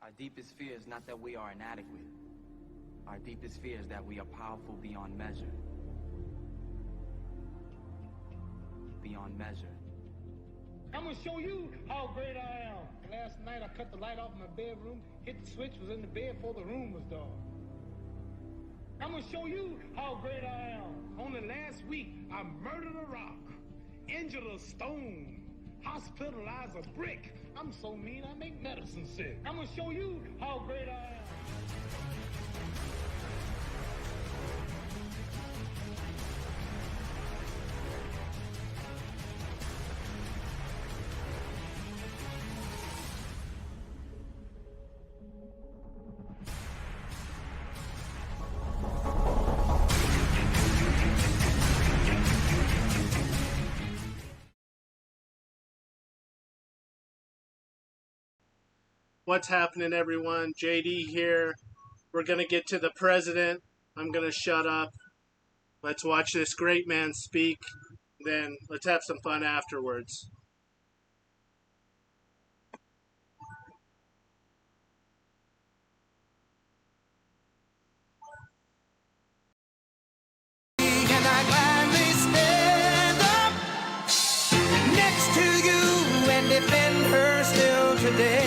Our deepest fear is not that we are inadequate. Our deepest fear is that we are powerful beyond measure. Beyond measure. I'm gonna show you how great I am. Last night I cut the light off in my bedroom, hit the switch, was in the bed before the room was dark. I'm gonna show you how great I am. Only last week I murdered a rock, injured a stone, hospitalized a brick. I'm so mean I make medicine sick. I'm gonna show you how great I am. What's happening, everyone? JD here. We're going to get to the president. I'm going to shut up. Let's watch this great man speak. Then let's have some fun afterwards. And I gladly stand up next to you and defend her still today.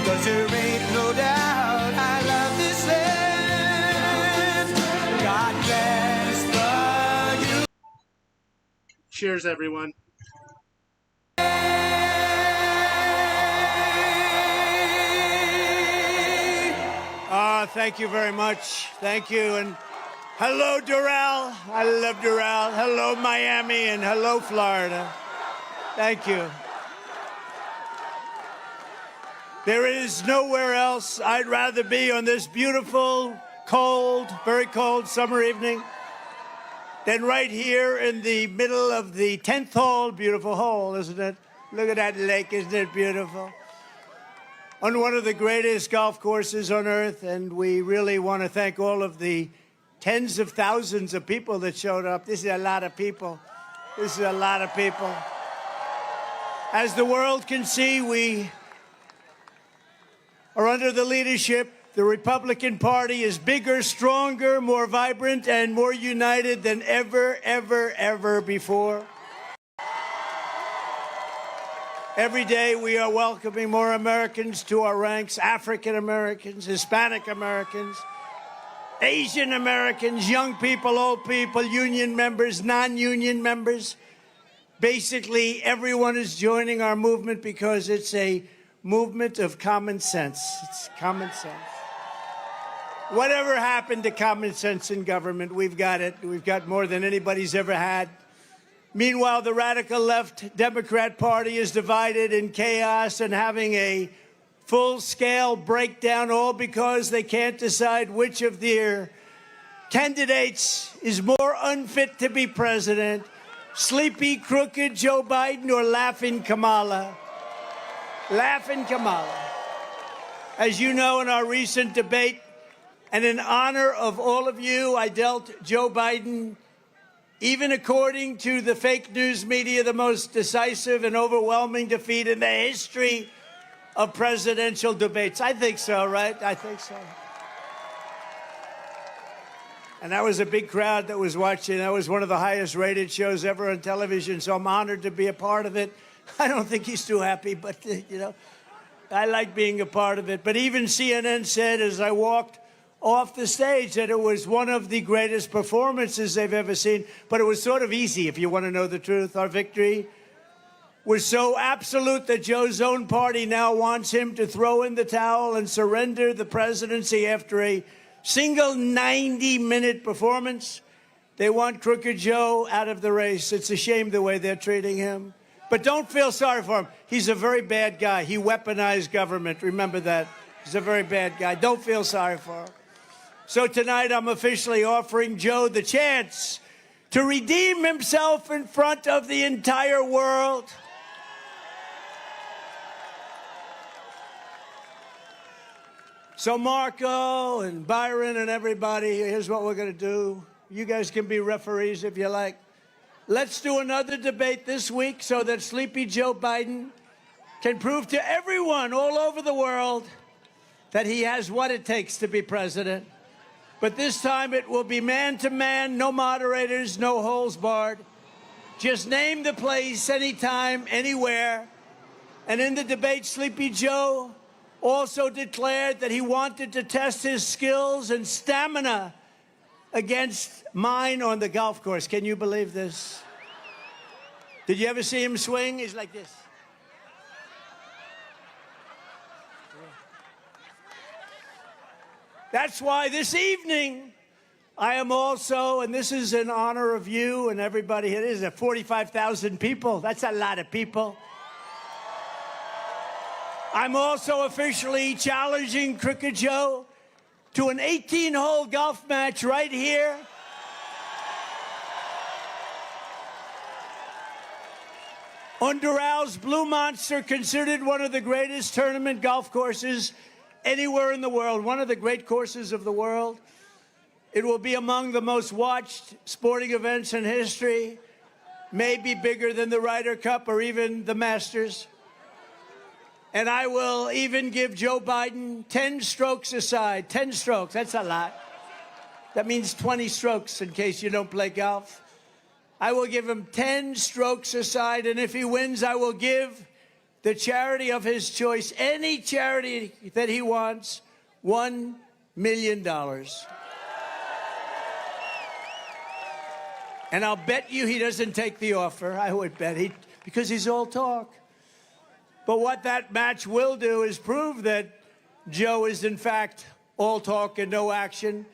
'Cause there ain't no doubt I love this land. God bless the you. Cheers, everyone. Thank you very much. Thank you. And hello, Doral. I love Doral. Hello, Miami. And hello, Florida. Thank you. There is nowhere else I'd rather be on this beautiful, cold, very cold summer evening than right here in the middle of the 10th hole. Beautiful hole, isn't it? Look at that lake. Isn't it beautiful? On one of the greatest golf courses on earth, and we really want to thank all of the tens of thousands of people that showed up. This is a lot of people. This is a lot of people. As the world can see, we are under the leadership. The Republican Party is bigger, stronger, more vibrant, and more united than ever, ever, ever before. Every day we are welcoming more Americans to our ranks, African Americans, Hispanic Americans, Asian Americans, young people, old people, union members, non-union members. Basically, everyone is joining our movement because it's a movement of common sense. It's common sense. Whatever happened to common sense in government? We've got it. We've got more than anybody's ever had. Meanwhile, the radical left Democrat Party is divided in chaos and having a full-scale breakdown, all because they can't decide which of their candidates is more unfit to be president, sleepy, crooked Joe Biden or laughing Kamala. Laughing Kamala. As you know, in our recent debate, and in honor of all of you, I dealt Joe Biden, even according to the fake news media, the most decisive and overwhelming defeat in the history of presidential debates. I think so, right? I think so. And that was a big crowd that was watching. That was one of the highest rated shows ever on television, so I'm honored to be a part of it. I don't think he's too happy, but, you know, I like being a part of it. But even CNN said as I walked off the stage that it was one of the greatest performances they've ever seen. But it was sort of easy, if you want to know the truth. Our victory was so absolute that Joe's own party now wants him to throw in the towel and surrender the presidency after a single 90-minute performance. They want Crooked Joe out of the race. It's a shame the way they're treating him. But don't feel sorry for him. He's a very bad guy. He weaponized government. Remember that. He's a very bad guy. Don't feel sorry for him. So tonight I'm officially offering Joe the chance to redeem himself in front of the entire world. So Marco and Byron and everybody, here's what we're going to do. You guys can be referees if you like. Let's do another debate this week so that Sleepy Joe Biden can prove to everyone all over the world that he has what it takes to be president. But this time it will be man-to-man, no moderators, no holes barred. Just name the place, anytime, anywhere. And in the debate, Sleepy Joe also declared that he wanted to test his skills and stamina against mine on the golf course. Can you believe this? Did you ever see him swing? He's like this. That's why this evening I am also, and this is in honor of you and everybody, it is 45,000 people. That's a lot of people. I'm also officially challenging Crooked Joe to an 18-hole golf match right here. On Doral's Blue Monster, considered one of the greatest tournament golf courses anywhere in the world, one of the great courses of the world. It will be among the most watched sporting events in history, maybe bigger than the Ryder Cup or even the Masters. And I will even give Joe Biden 10 strokes aside. 10 strokes, that's a lot. That means 20 strokes in case you don't play golf. I will give him 10 strokes aside, and if he wins, I will give the charity of his choice, any charity that he wants, $1 million. And I'll bet you he doesn't take the offer. I would bet because he's all talk. But what that match will do is prove that Joe is, in fact, all talk and no action.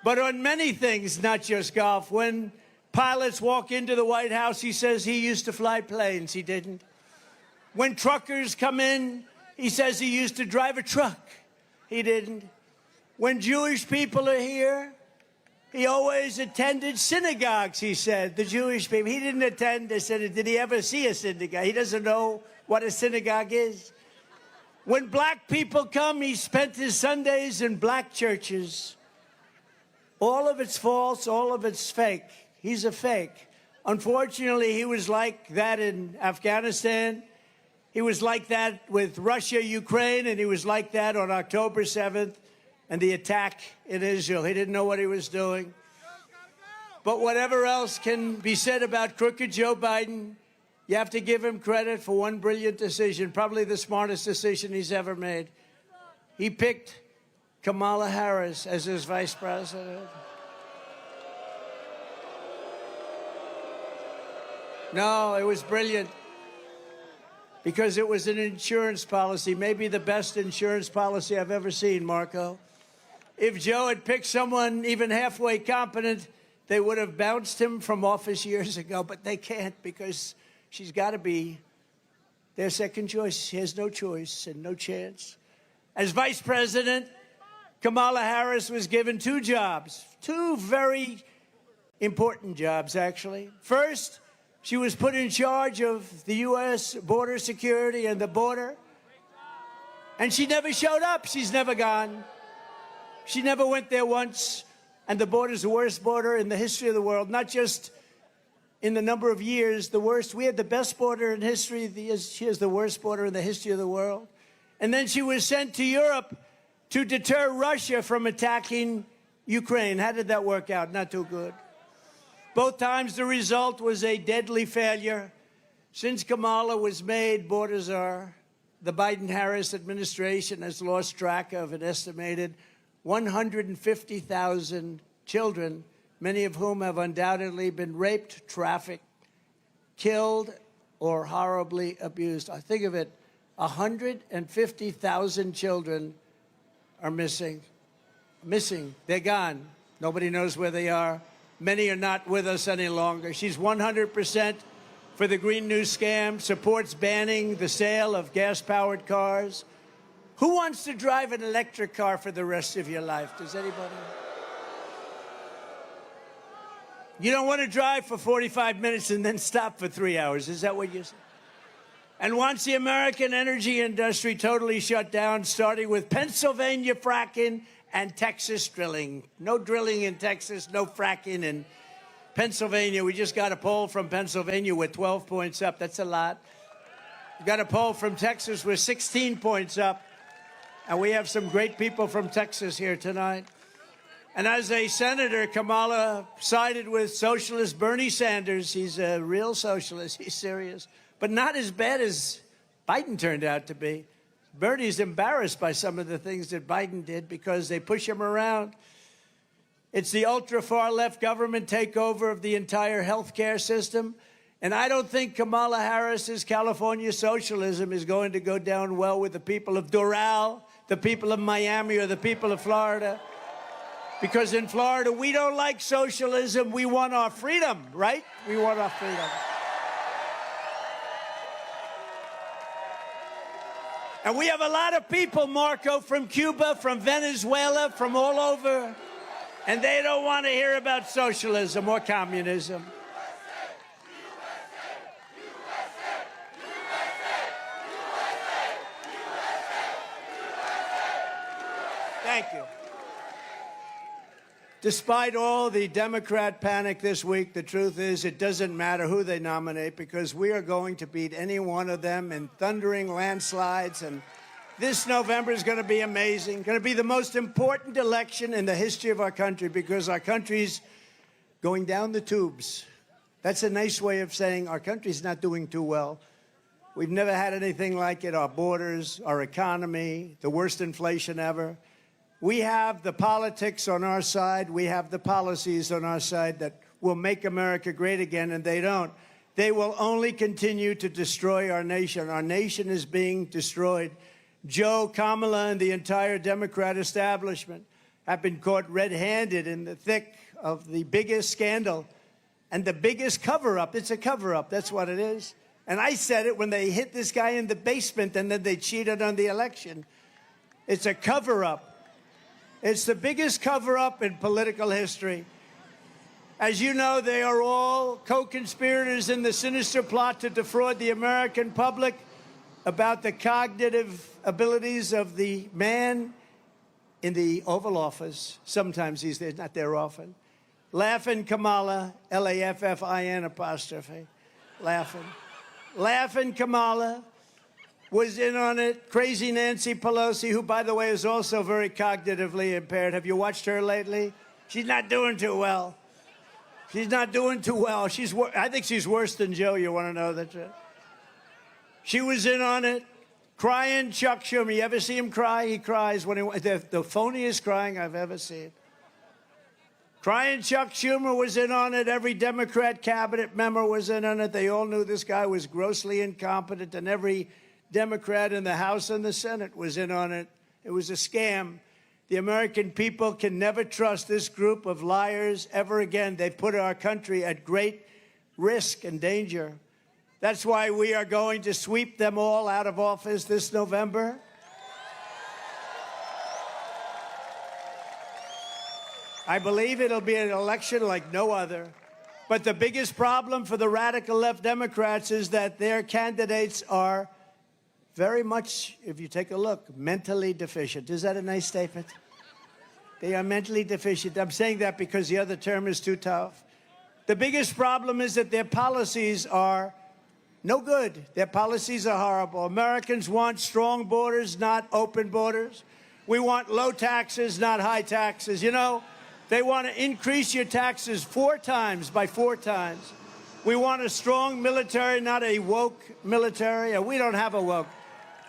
But on many things, not just golf. When pilots walk into the White House, he says he used to fly planes. He didn't. When truckers come in, he says he used to drive a truck. He didn't. When Jewish people are here, he always attended synagogues, he said, the Jewish people. He didn't attend a synagogue. Did he ever see a synagogue? He doesn't know what a synagogue is. When black people come, he spent his Sundays in black churches. All of it's false, all of it's fake. He's a fake. Unfortunately, he was like that in Afghanistan. He was like that with Russia, Ukraine, and he was like that on October 7th and the attack in Israel. He didn't know what he was doing. But whatever else can be said about crooked Joe Biden, you have to give him credit for one brilliant decision, probably the smartest decision he's ever made. He picked Kamala Harris as his vice president. No, it was brilliant because it was an insurance policy, maybe the best insurance policy I've ever seen, Marco. If Joe had picked someone even halfway competent, they would have bounced him from office years ago, but they can't because she's got to be their second choice. She has no choice and no chance. As vice president, Kamala Harris was given two jobs, two very important jobs, actually. First, she was put in charge of the U.S. border security and the border. And she never showed up. She's never gone. She never went there once. And the border's the worst border in the history of the world, not just in the number of years, the worst. We had the best border in history. She has the worst border in the history of the world. And then she was sent to Europe to deter Russia from attacking Ukraine. How did that work out? Not too good. Both times the result was a deadly failure. Since Kamala was made, borders are, the Biden-Harris administration has lost track of an estimated 150,000 children, many of whom have undoubtedly been raped, trafficked, killed, or horribly abused. I think of it, 150,000 children are missing. They're gone. Nobody knows where they are. Many are not with us any longer. She's 100% for the Green New scam, supports banning the sale of gas-powered cars. Who wants to drive an electric car for the rest of your life? Does anybody? You don't want to drive for 45 minutes and then stop for 3 hours. Is that what you say? And wants the American energy industry totally shut down, starting with Pennsylvania fracking and Texas drilling. No drilling in Texas, no fracking in Pennsylvania. We just got a poll from Pennsylvania with 12 points up. That's a lot. We got a poll from Texas with 16 points up. And we have some great people from Texas here tonight. And as a senator, Kamala sided with socialist Bernie Sanders. He's a real socialist. He's serious. But not as bad as Biden turned out to be. Bernie's embarrassed by some of the things that Biden did because they push him around. It's the ultra-far left government takeover of the entire health care system. And I don't think Kamala Harris's California socialism is going to go down well with the people of Doral, the people of Miami, or the people of Florida. Because in Florida, we don't like socialism. We want our freedom, right? We want our freedom. And we have a lot of people, Marco, from Cuba, from Venezuela, from all over. And they don't want to hear about socialism or communism. Thank you. Despite all the Democrat panic this week, the truth is it doesn't matter who they nominate because we are going to beat any one of them in thundering landslides. And this November is going to be amazing, going to be the most important election in the history of our country because our country's going down the tubes. That's a nice way of saying our country's not doing too well. We've never had anything like it, our borders, our economy, the worst inflation ever. We have the politics on our side. We have the policies on our side that will make America great again, and they don't. They will only continue to destroy our nation. Our nation is being destroyed. Joe, Kamala, and the entire Democrat establishment have been caught red-handed in the thick of the biggest scandal and the biggest cover-up. It's a cover-up. That's what it is. And I said it when they hit this guy in the basement and then they cheated on the election. It's a cover-up. It's the biggest cover-up in political history. As you know, they are all co-conspirators in the sinister plot to defraud the American public about the cognitive abilities of the man in the Oval Office. Sometimes he's there, not there often. Laughing Kamala, L-A-F-F-I-N apostrophe. Laughing. Laughing Kamala was in on it. Crazy Nancy Pelosi, who, by the way, is also very cognitively impaired. Have you watched her lately? She's not doing too well. She's not doing too well. I think she's worse than Joe. You want to know that? She was in on it. Crying Chuck Schumer. You ever see him cry? He cries when the phoniest crying I've ever seen. Crying Chuck Schumer was in on it. Every Democrat cabinet member was in on it. They all knew this guy was grossly incompetent, and every Democrat in the House and the Senate was in on it. It was a scam. The American people can never trust this group of liars ever again. They've put our country at great risk and danger. That's why we are going to sweep them all out of office this November. I believe it'll be an election like no other. But the biggest problem for the radical left Democrats is that their candidates are very much, if you take a look, mentally deficient. Is that a nice statement? They are mentally deficient. I'm saying that because the other term is too tough. The biggest problem is that their policies are no good. Their policies are horrible. Americans want strong borders, not open borders. We want low taxes, not high taxes. You know, they want to increase your taxes 4 times by 4 times. We want a strong military, not a woke military. We don't have a woke.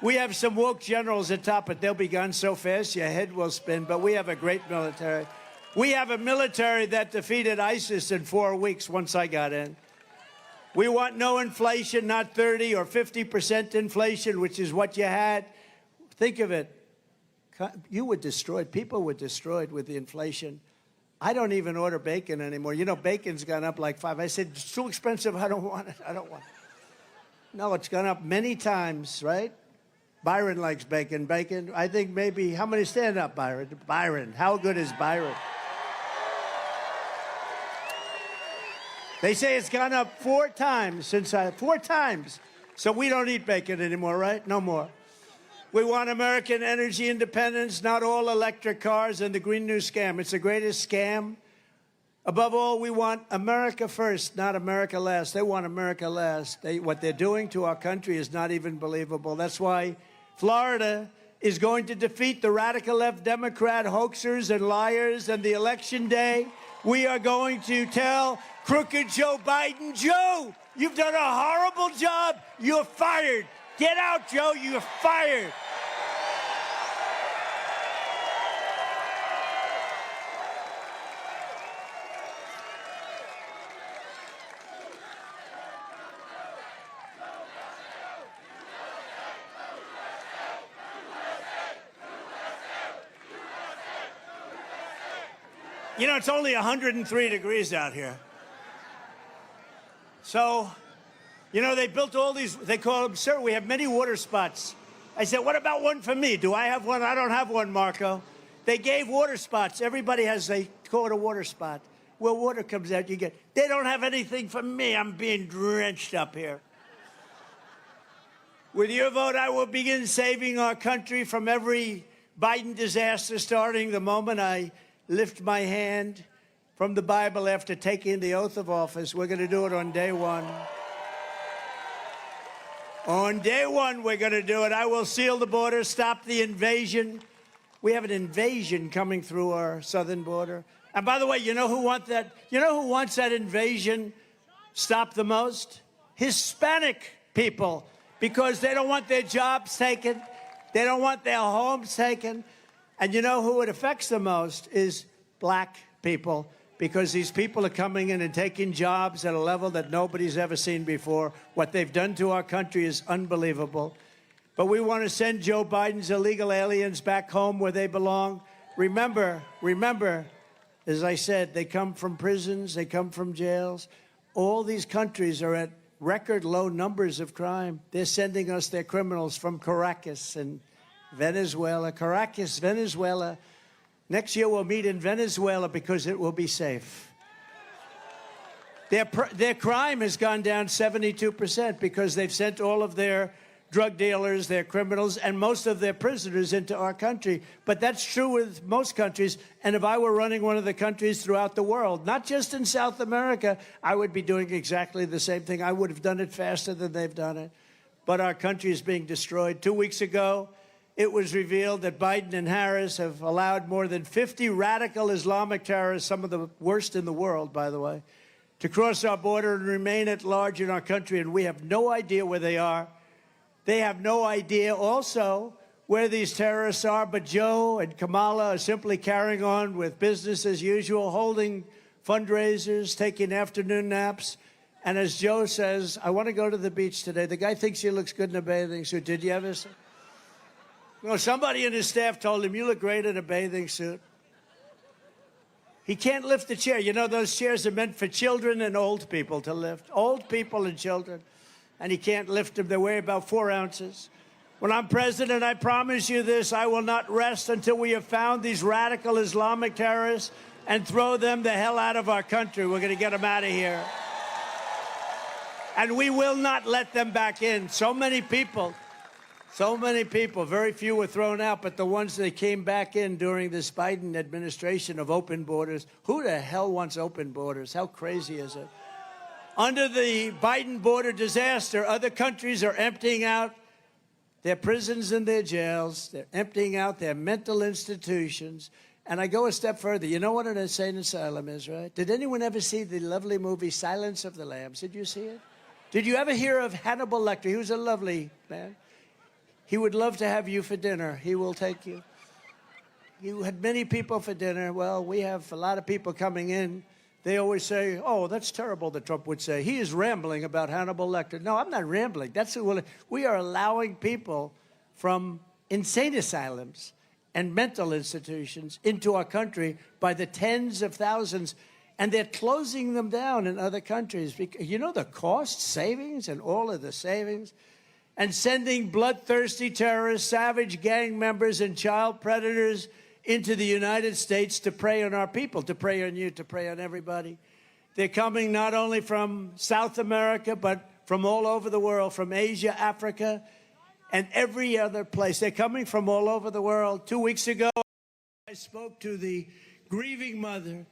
We have some woke generals at top, but they'll be gone so fast your head will spin. But we have a great military. We have a military that defeated ISIS in 4 weeks once I got in. We want no inflation, not 30 or 50% inflation, which is what you had. Think of it. You were destroyed. People were destroyed with the inflation. I don't even order bacon anymore. You know, bacon's gone up like 5. I said, it's too expensive. I don't want it. I don't want it. No, it's gone up many times, right? Byron likes bacon. Bacon, I think maybe, how many stand up, Byron? Byron, how good is Byron? They say it's gone up 4 times since 4 times. So we don't eat bacon anymore, right? No more. We want American energy independence, not all electric cars and the Green New Scam. It's the greatest scam. Above all, we want America first, not America last. They want America last. What they're doing to our country is not even believable. That's why Florida is going to defeat the radical left Democrat hoaxers and liars, and the election day, we are going to tell crooked Joe Biden, Joe, you've done a horrible job. You're fired. Get out, Joe. You're fired. You know, it's only 103 degrees out here. So, you know, they built all these, they call them, sir, we have many water spots. I said, what about one for me? Do I have one? I don't have one, Marco. They gave water spots. Everybody has, they call it a water spot. Where water comes out, you get, they don't have anything for me. I'm being drenched up here. With your vote, I will begin saving our country from every Biden disaster, starting the moment I lift my hand from the Bible after taking the oath of office. We're going to do it on day one. On day one, we're going to do it. I will seal the border, stop the invasion. We have an invasion coming through our southern border. And by the way, you know who wants that? You know who wants that invasion stopped the most? Hispanic people, because they don't want their jobs taken. They don't want their homes taken. And you know who it affects the most is black people, because these people are coming in and taking jobs at a level that nobody's ever seen before. What they've done to our country is unbelievable. But we want to send Joe Biden's illegal aliens back home where they belong. Remember, as I said, they come from prisons, they come from jails. All these countries are at record low numbers of crime. They're sending us their criminals from Caracas and Venezuela. Caracas, Venezuela. Next year we'll meet in Venezuela because it will be safe. Their crime has gone down 72% because they've sent all of their drug dealers, their criminals, and most of their prisoners into our country. But that's true with most countries. And if I were running one of the countries throughout the world, not just in South America, I would be doing exactly the same thing. I would have done it faster than they've done it. But our country is being destroyed. 2 weeks ago, it was revealed that Biden and Harris have allowed more than 50 radical Islamic terrorists, some of the worst in the world, by the way, to cross our border and remain at large in our country. And we have no idea where they are. They have no idea also where these terrorists are, but Joe and Kamala are simply carrying on with business as usual, holding fundraisers, taking afternoon naps. And as Joe says, I want to go to the beach today. The guy thinks he looks good in a bathing suit. Did you ever see? Well, somebody in his staff told him, you look great in a bathing suit. He can't lift the chair. You know, those chairs are meant for children and old people to lift. Old people and children. And he can't lift them. They weigh about 4 ounces. When I'm president, I promise you this, I will not rest until we have found these radical Islamic terrorists and throw them the hell out of our country. We're going to get them out of here. And we will not let them back in. So many people, very few were thrown out, but the ones that came back in during this Biden administration of open borders, who the hell wants open borders? How crazy is it? Under the Biden border disaster, other countries are emptying out their prisons and their jails. They're emptying out their mental institutions. And I go a step further. You know what an insane asylum is, right? Did anyone ever see the lovely movie Silence of the Lambs? Did you see it? Did you ever hear of Hannibal Lecter? He was a lovely man. He would love to have you for dinner. He will take you. You had many people for dinner. Well, we have a lot of people coming in. They always say, oh, that's terrible, that Trump would say. He is rambling about Hannibal Lecter. No, I'm not rambling. We are allowing people from insane asylums and mental institutions into our country by the tens of thousands, and they're closing them down in other countries. You know the cost savings and all of the savings? And sending bloodthirsty terrorists, savage gang members, and child predators into the United States to prey on our people, to prey on you, to prey on everybody. They're coming not only from South America, but from all over the world, from Asia, Africa, and every other place. They're coming from all over the world. 2 weeks ago, I spoke to the grieving mother,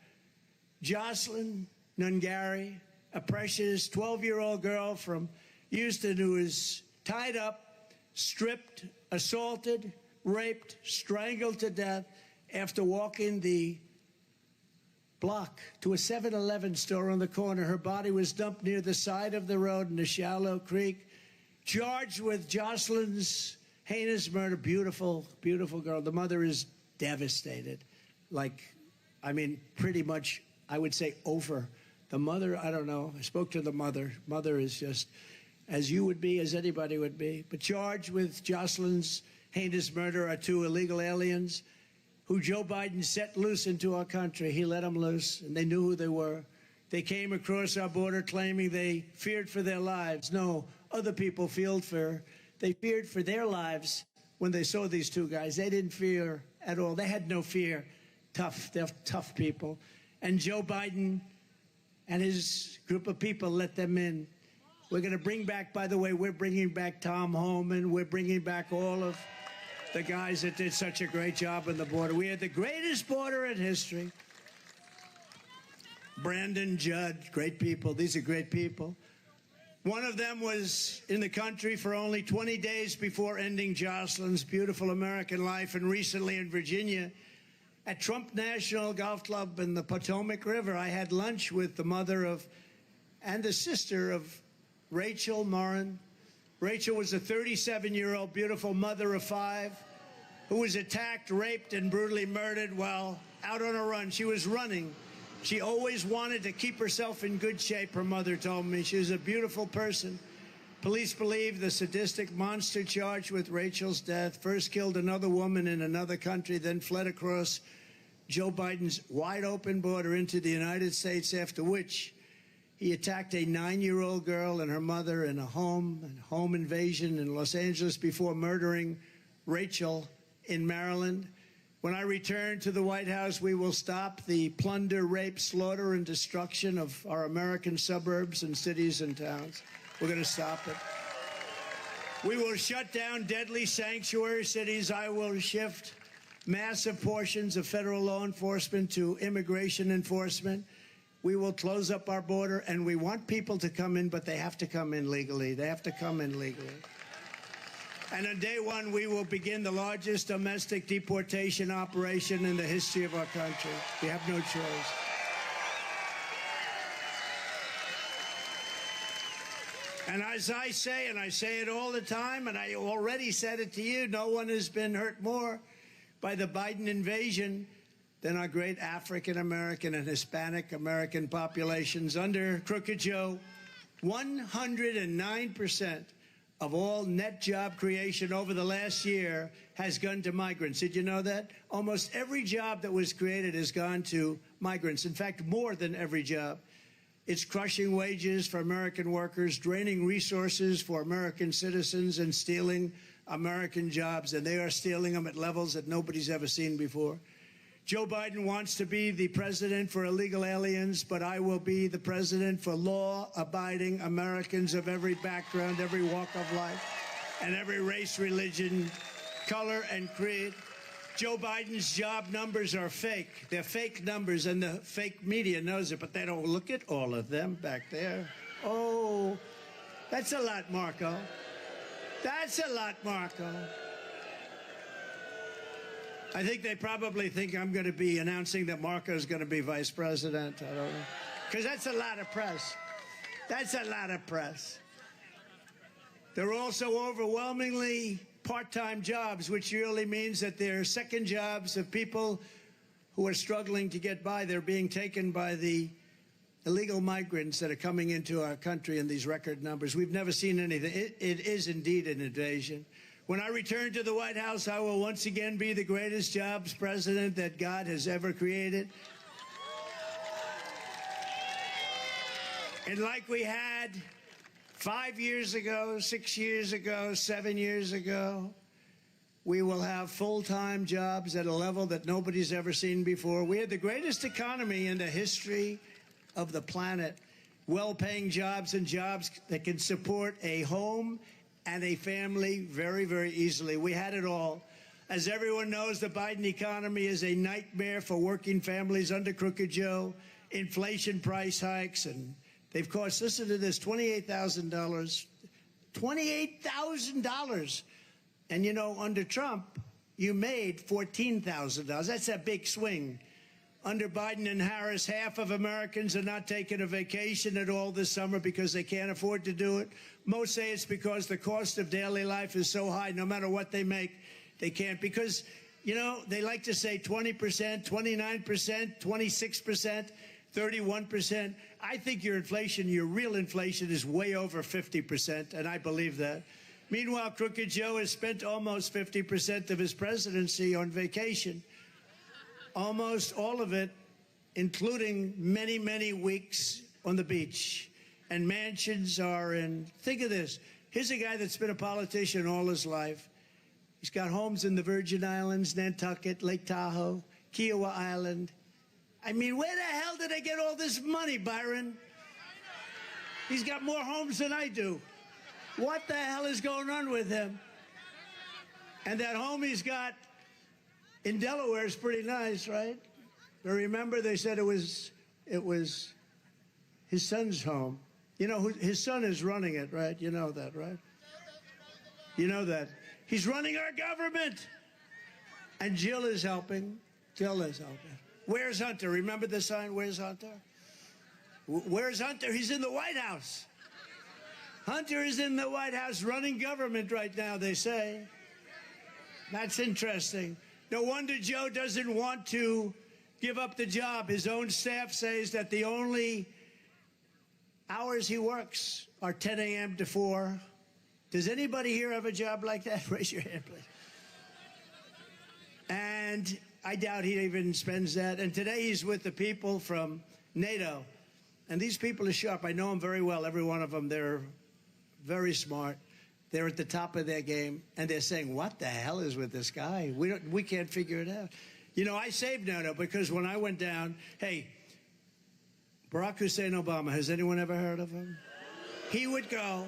Jocelyn Nungari, a precious 12-year-old girl from Houston who is tied up, stripped, assaulted, raped, strangled to death after walking the block to a 7-Eleven store on the corner. Her body was dumped near the side of the road in a shallow creek. Charged with Jocelyn's heinous murder. Beautiful, beautiful girl. The mother is devastated. Pretty much, I would say, over. The mother, I don't know. I spoke to the mother. Mother is just as you would be, as anybody would be. But charged with Jocelyn's heinous murder are 2 illegal aliens who Joe Biden set loose into our country. He let them loose, and they knew who they were. They came across our border claiming they feared for their lives. No, other people feared for. They feared for their lives when they saw these 2 guys. They didn't fear at all. They had no fear. They're tough people. And Joe Biden and his group of people let them in. We're going to bring back, by the way, we're bringing back Tom Homan. We're bringing back all of the guys that did such a great job on the border. We had the greatest border in history. Brandon, Judd, great people. These are great people. One of them was in the country for only 20 days before ending Jocelyn's beautiful American life, and recently in Virginia at Trump National Golf Club in the Potomac River, I had lunch with the mother of and the sister of Rachel Morin. Rachel was a 37-year-old beautiful mother of 5 who was attacked, raped, and brutally murdered while out on a run. She was running. She always wanted to keep herself in good shape, her mother told me. She was a beautiful person. Police believe the sadistic monster charged with Rachel's death first killed another woman in another country, then fled across Joe Biden's wide-open border into the United States, after which he attacked a 9-year-old girl and her mother in a home invasion in Los Angeles before murdering Rachel in Maryland. When I return to the White House, we will stop the plunder, rape, slaughter, and destruction of our American suburbs and cities and towns. We're going to stop it. We will shut down deadly sanctuary cities. I will shift massive portions of federal law enforcement to immigration enforcement. We will close up our border, and we want people to come in, but they have to come in legally. They have to come in legally. And on day 1, we will begin the largest domestic deportation operation in the history of our country. We have no choice. And as I say, and I say it all the time, and I already said it to you, no one has been hurt more by the Biden invasion than our great African-American and Hispanic American populations. Under Crooked Joe, 109% of all net job creation over the last year has gone to migrants. Did you know that? Almost every job that was created has gone to migrants. In fact, more than every job. It's crushing wages for American workers, draining resources for American citizens, and stealing American jobs. And they are stealing them at levels that nobody's ever seen before. Joe Biden wants to be the president for illegal aliens, but I will be the president for law-abiding Americans of every background, every walk of life, and every race, religion, color, and creed. Joe Biden's job numbers are fake. They're fake numbers, and the fake media knows it, but they don't look at all of them back there. Oh, that's a lot, Marco. That's a lot, Marco. I think they probably think I'm going to be announcing that Marco is going to be vice president. I don't know. Because that's a lot of press. That's a lot of press. They're also overwhelmingly part-time jobs, which really means that they're second jobs of people who are struggling to get by. They're being taken by the illegal migrants that are coming into our country in these record numbers. We've never seen anything. It is indeed an invasion. When I return to the White House, I will once again be the greatest jobs president that God has ever created. And like we had 5 years ago, 6 years ago, 7 years ago, we will have full-time jobs at a level that nobody's ever seen before. We had the greatest economy in the history of the planet. Well-paying jobs and jobs that can support a home and a family very, very easily. We had it all. As everyone knows, the Biden economy is a nightmare for working families under Crooked Joe. Inflation, price hikes, and they've cost, listen to this, $28,000. $28,000. And you know, under Trump, you made $14,000. That's a big swing. Under Biden and Harris, half of Americans are not taking a vacation at all this summer because they can't afford to do it. Most say it's because the cost of daily life is so high, no matter what they make, they can't. Because, you know, they like to say 20%, 29%, 26%, 31%. I think your inflation, your real inflation, is way over 50%, and I believe that. Meanwhile, Crooked Joe has spent almost 50% of his presidency on vacation. Almost all of it, including many, many weeks on the beach. And mansions are in, think of this. Here's a guy that's been a politician all his life. He's got homes in the Virgin Islands, Nantucket, Lake Tahoe, Kiowa Island. I mean, where the hell did they get all this money, Byron? He's got more homes than I do. What the hell is going on with him? And that home he's got in Delaware is pretty nice, right? But remember, they said it was his son's home. You know, his son is running it, right? You know that, right? You know that. He's running our government. And Jill is helping. Jill is helping. Where's Hunter? Remember the sign? Where's Hunter? Where's Hunter? He's in the White House. Hunter is in the White House running government right now, they say. That's interesting. No wonder Joe doesn't want to give up the job. His own staff says that the only hours he works are 10 a.m. to 4. Does anybody here have a job like that? Raise your hand, please. And I doubt he even spends that. And today he's with the people from NATO. And these people are sharp. I know them very well, every one of them. They're very smart. They're at the top of their game, and they're saying, what the hell is with this guy? We can't figure it out. You know, I saved NATO because when I went down, hey, Barack Hussein Obama, has anyone ever heard of him? He would go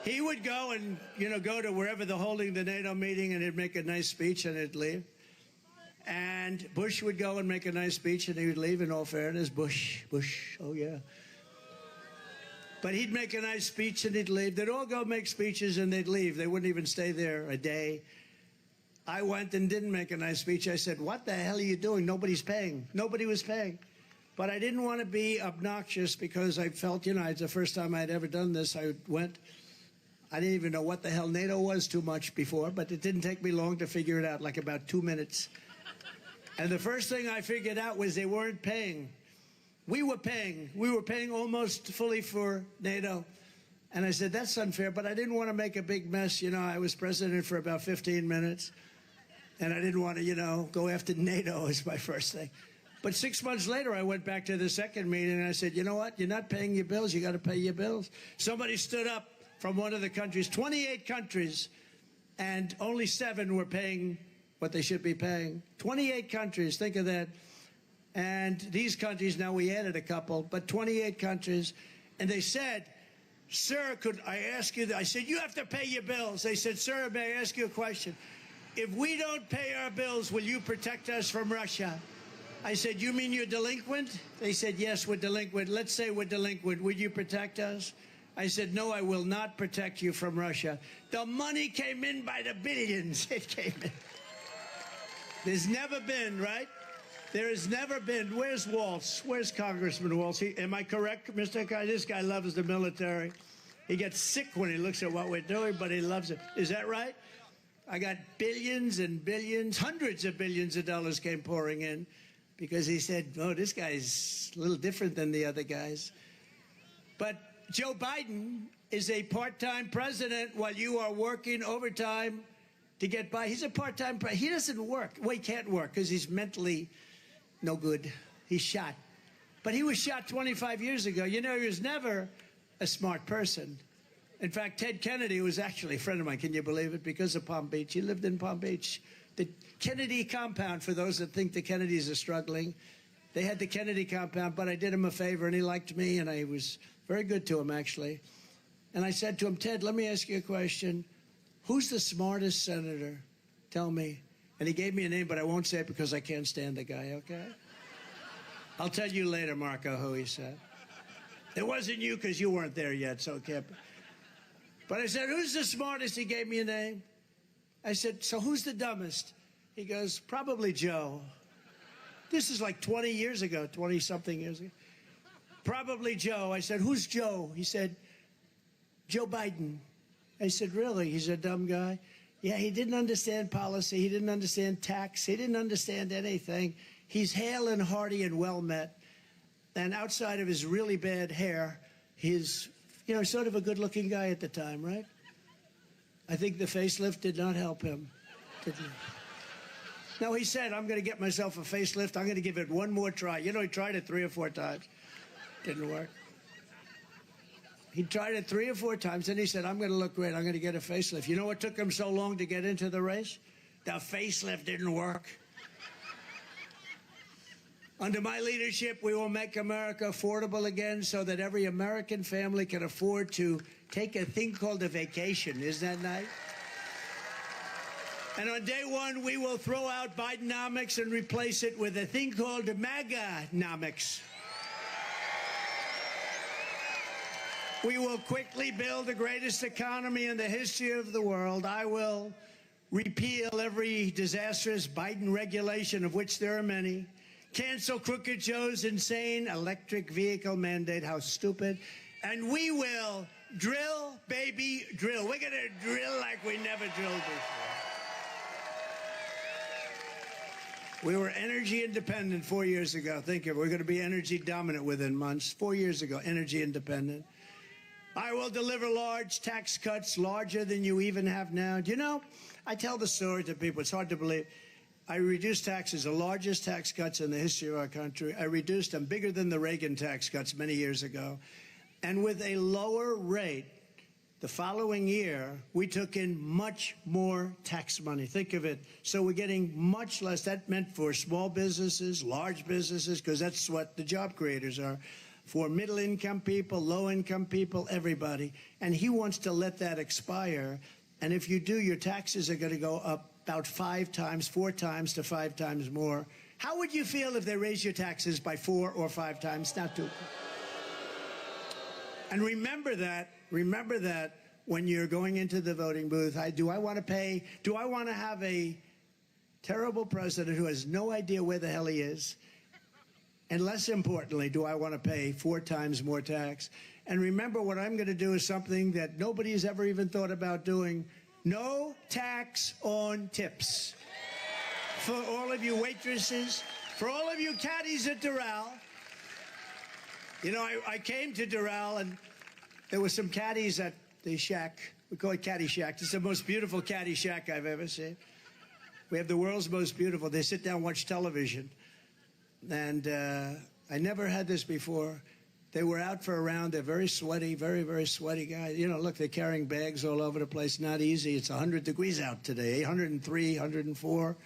and, you know, go to wherever they're holding the NATO meeting, and he'd make a nice speech, and he'd leave. And Bush would go and make a nice speech, and he would leave, in all fairness. Bush, oh, yeah. But he'd make a nice speech, and he'd leave. They'd all go make speeches, and they'd leave. They wouldn't even stay there a day. I went and didn't make a nice speech. I said, what the hell are you doing? Nobody's paying. Nobody was paying. But I didn't want to be obnoxious because I felt, you know, it's the first time I'd ever done this. I went. I didn't even know what the hell NATO was too much before, but it didn't take me long to figure it out, like about 2 minutes. And the first thing I figured out was they weren't paying. We were paying. We were paying almost fully for NATO. And I said, that's unfair, but I didn't want to make a big mess. You know, I was president for about 15 minutes, and I didn't want to, you know, go after NATO as my first thing. But 6 months later, I went back to the second meeting, and I said, you know what? You're not paying your bills. You got to pay your bills. Somebody stood up from one of the countries, 28 countries, and only 7 were paying what they should be paying. 28 countries, think of that. And these countries, now we added a couple, but 28 countries. And they said, sir, could I ask you, I said, you have to pay your bills. They said, sir, may I ask you a question? If we don't pay our bills, will you protect us from Russia? I said, you mean you're delinquent? They said, yes, we're delinquent. Let's say we're delinquent. Would you protect us? I said, no, I will not protect you from Russia. The money came in by the billions. It came in. There's never been, right? There has never been. Where's Waltz? Where's Congressman Waltz? Am I correct, Mr. Guy? This guy loves the military. He gets sick when he looks at what we're doing, but he loves it. Is that right? I got billions and billions, hundreds of billions of dollars came pouring in because he said, oh, this guy's a little different than the other guys. But Joe Biden is a part-time president while you are working overtime to get by. He's a part-time president. He doesn't work. Well, he can't work because he's mentally no good. He's shot. But he was shot 25 years ago. You know, he was never a smart person. In fact, Ted Kennedy was actually a friend of mine. Can you believe it? Because of Palm Beach. He lived in Palm Beach. The Kennedy compound, for those that think the Kennedys are struggling, they had the Kennedy compound, but I did him a favor, and he liked me, and I was very good to him, actually. And I said to him, Ted, let me ask you a question. Who's the smartest senator? Tell me. And he gave me a name, but I won't say it because I can't stand the guy, okay? I'll tell you later, Marco, who he said. It wasn't you because you weren't there yet, so it can't be. But I said, who's the smartest? He gave me a name. I said, so who's the dumbest? He goes, probably Joe. This is like 20 years ago, 20-something years ago. Probably Joe. I said, who's Joe? He said, Joe Biden. I said, really? He's a dumb guy. Yeah, he didn't understand policy. He didn't understand tax. He didn't understand anything. He's hale and hearty and well met. And outside of his really bad hair, he's, sort of a good-looking guy at the time, right? I think the facelift did not help him. No, he said, I'm going to get myself a facelift. I'm going to give it one more try. He tried it 3 or 4 times. Didn't work. He tried it 3 or 4 times, and he said, I'm going to look great. I'm going to get a facelift. You know what took him so long to get into the race? The facelift didn't work. Under my leadership, we will make America affordable again so that every American family can afford to take a thing called a vacation. Isn't that nice? And on day one, we will throw out Bidenomics and replace it with a thing called MAGA-nomics. We will quickly build the greatest economy in the history of the world. I will repeal every disastrous Biden regulation, of which there are many. Cancel Crooked Joe's insane electric vehicle mandate. How stupid. And we will drill, baby, drill. We're going to drill like we never drilled before. We were energy independent 4 years ago. Think of it. We're going to be energy dominant within months. 4 years ago, energy independent. I will deliver large tax cuts, larger than you even have now. Do you know, I tell the story to people. It's hard to believe. I reduced taxes, the largest tax cuts in the history of our country. I reduced them bigger than the Reagan tax cuts many years ago. And with a lower rate, the following year, we took in much more tax money. Think of it. So we're getting much less. That meant for small businesses, large businesses, because that's what the job creators are. For middle-income people, low-income people, everybody. And he wants to let that expire. And if you do, your taxes are going to go up about 5 times, 4 times to 5 times more. How would you feel if they raise your taxes by 4 or 5 times? Not 2. And remember that when you're going into the voting booth. Do I want to have a terrible president who has no idea where the hell he is? And less importantly, do I want to pay 4 times more tax? And remember, what I'm going to do is something that nobody has ever even thought about doing. No tax on tips. For all of you waitresses, for all of you caddies at Doral. I came to Doral, and there were some caddies at the shack. We call it Caddy Shack. It's the most beautiful caddy shack I've ever seen. We have the world's most beautiful. They sit down and watch television. And I never had this before. They were out for a round. They're very sweaty, very, very sweaty guys. Look, they're carrying bags all over the place. Not easy. It's 100 degrees out today, 103, 104.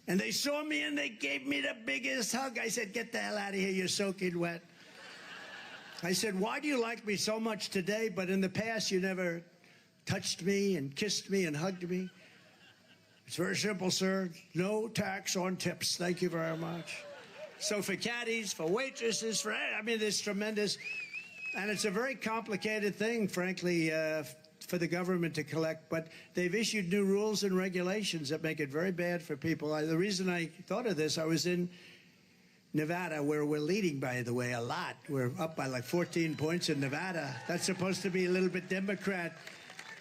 And they saw me, and they gave me the biggest hug. I said, get the hell out of here. You're soaking wet. I said, why do you like me so much today, but in the past you never touched me and kissed me and hugged me? It's very simple, sir. No tax on tips. Thank you very much. So for caddies, for waitresses, it's tremendous. And it's a very complicated thing, frankly, for the government to collect. But they've issued new rules and regulations that make it very bad for people. The reason I thought of this, I was in Nevada, where we're leading, by the way, a lot. We're up by like 14 points in Nevada. That's supposed to be a little bit Democrat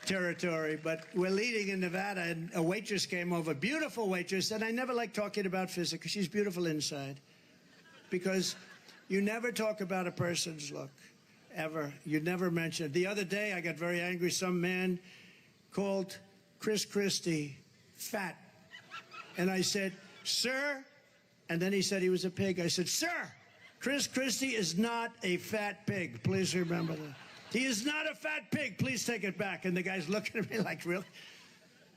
territory, but we're leading in Nevada, and a waitress came over, beautiful waitress, and I never like talking about physics, because she's beautiful inside. Because you never talk about a person's look, ever. You never mention it. The other day, I got very angry. Some man called Chris Christie fat. And I said, sir, and then he said he was a pig. I said, sir, Chris Christie is not a fat pig. Please remember that. He is not a fat pig. Please take it back. And the guy's looking at me like, really?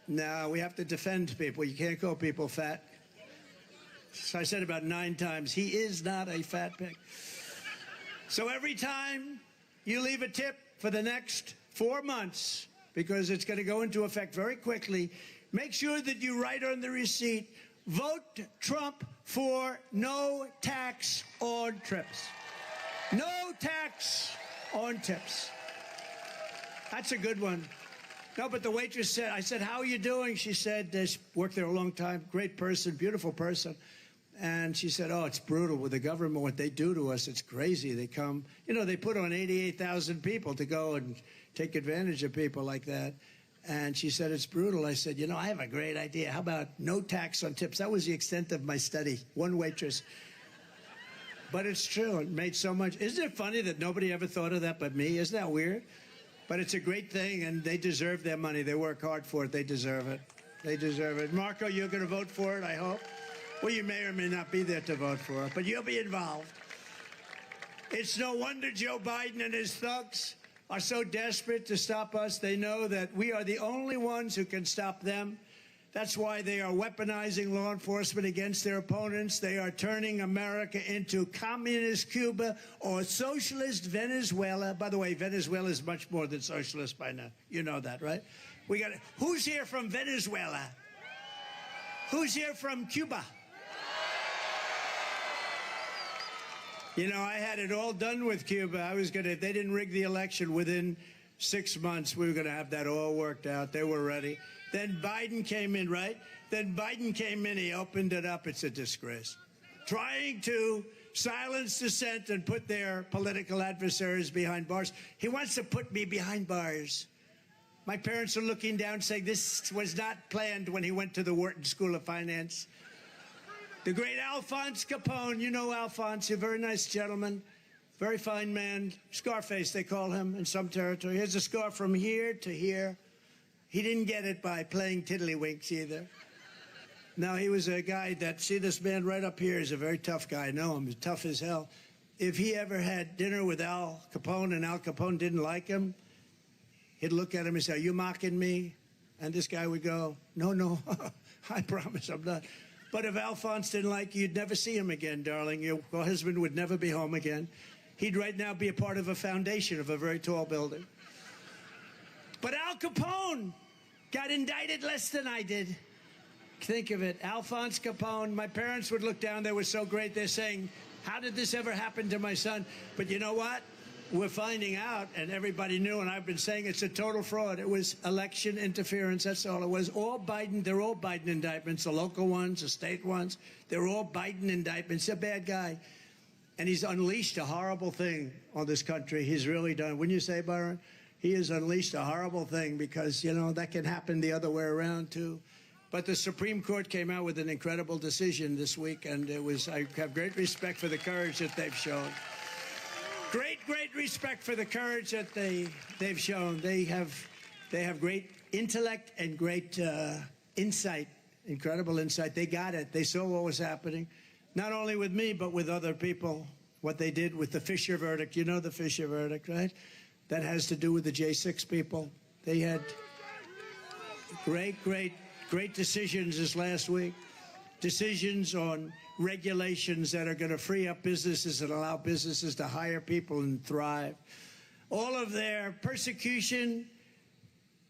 No, we have to defend people. You can't call people fat. So I said about 9 times, he is not a fat pig. So every time you leave a tip for the next 4 months, because it's going to go into effect very quickly, make sure that you write on the receipt, vote Trump for no tax on trips. No tax on tips. That's a good one. No, but the waitress said, I said, how are you doing? She said, she worked there a long time, great person, beautiful person. And she said, oh, it's brutal with the government, what they do to us. It's crazy. They come, you know, they put on 88,000 people to go and take advantage of people like that. And she said, it's brutal. I said, you know, I have a great idea. How about no tax on tips? That was the extent of my study. One waitress. But it's true. It made so much. Isn't it funny that nobody ever thought of that but me? Isn't that weird? But it's a great thing, and they deserve their money. They work hard for it. They deserve it. They deserve it. Marco, you're going to vote for it, I hope. Well, you may or may not be there to vote for it, but you'll be involved. It's no wonder Joe Biden and his thugs are so desperate to stop us. They know that we are the only ones who can stop them. That's why they are weaponizing law enforcement against their opponents. They are turning America into communist Cuba or socialist Venezuela. By the way, Venezuela is much more than socialist by now. You know that, right? Who's here from Venezuela? Who's here from Cuba? You know, I had it all done with Cuba. If they didn't rig the election within 6 months, we were going to have that all worked out. They were ready. Then Biden came in, right? Then Biden came in, he opened it up. It's a disgrace. Trying to silence dissent and put their political adversaries behind bars. He wants to put me behind bars. My parents are looking down saying this was not planned when he went to the Wharton School of Finance. The great Alphonse Capone, you know Alphonse, a very nice gentleman, very fine man. Scarface, they call him in some territory. He has a scar from here to here. He didn't get it by playing tiddlywinks either. No, he was a guy that, see this man right up here is a very tough guy. I know him, he's tough as hell. If he ever had dinner with Al Capone and Al Capone didn't like him, he'd look at him and say, are you mocking me? And this guy would go, no, no, I promise I'm not. But if Alphonse didn't like you, you'd never see him again, darling. Your husband would never be home again. He'd right now be a part of a foundation of a very tall building. But Al Capone got indicted less than I did. Think of it, Alphonse Capone. My parents would look down, they were so great. They're saying, how did this ever happen to my son? But you know what? We're finding out, and everybody knew, and I've been saying it's a total fraud. It was election interference, that's all it was. All Biden, they're all Biden indictments, the local ones, the state ones. They're all Biden indictments. He's a bad guy. And he's unleashed a horrible thing on this country. He's really done. Wouldn't you say, Byron? He has unleashed a horrible thing because, you know, that can happen the other way around, too. But the Supreme Court came out with an incredible decision this week, and I have great respect for the courage that they've shown. Great respect for the courage that they've shown. They have great intellect and great insight, incredible insight. They got it. They saw what was happening, not only with me, but with other people, what they did with the Fisher verdict. You know the Fisher verdict, right? That has to do with the J6 people. They had great decisions this last week. Decisions on regulations that are going to free up businesses and allow businesses to hire people and thrive. All of their persecution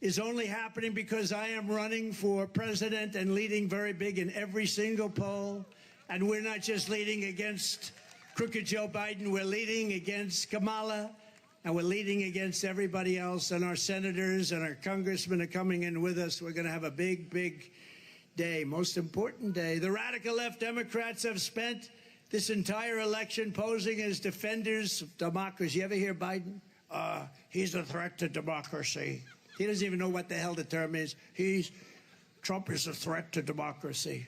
is only happening because I am running for president and leading very big in every single poll. And we're not just leading against crooked Joe Biden, we're leading against Kamala, and we're leading against everybody else. And our senators and our congressmen are coming in with us. We're going to have a big day, most important day. The radical left Democrats have spent this entire election posing as defenders of democracy. You ever hear Biden? He's a threat to democracy. He doesn't even know what the hell the term is. Trump is a threat to democracy.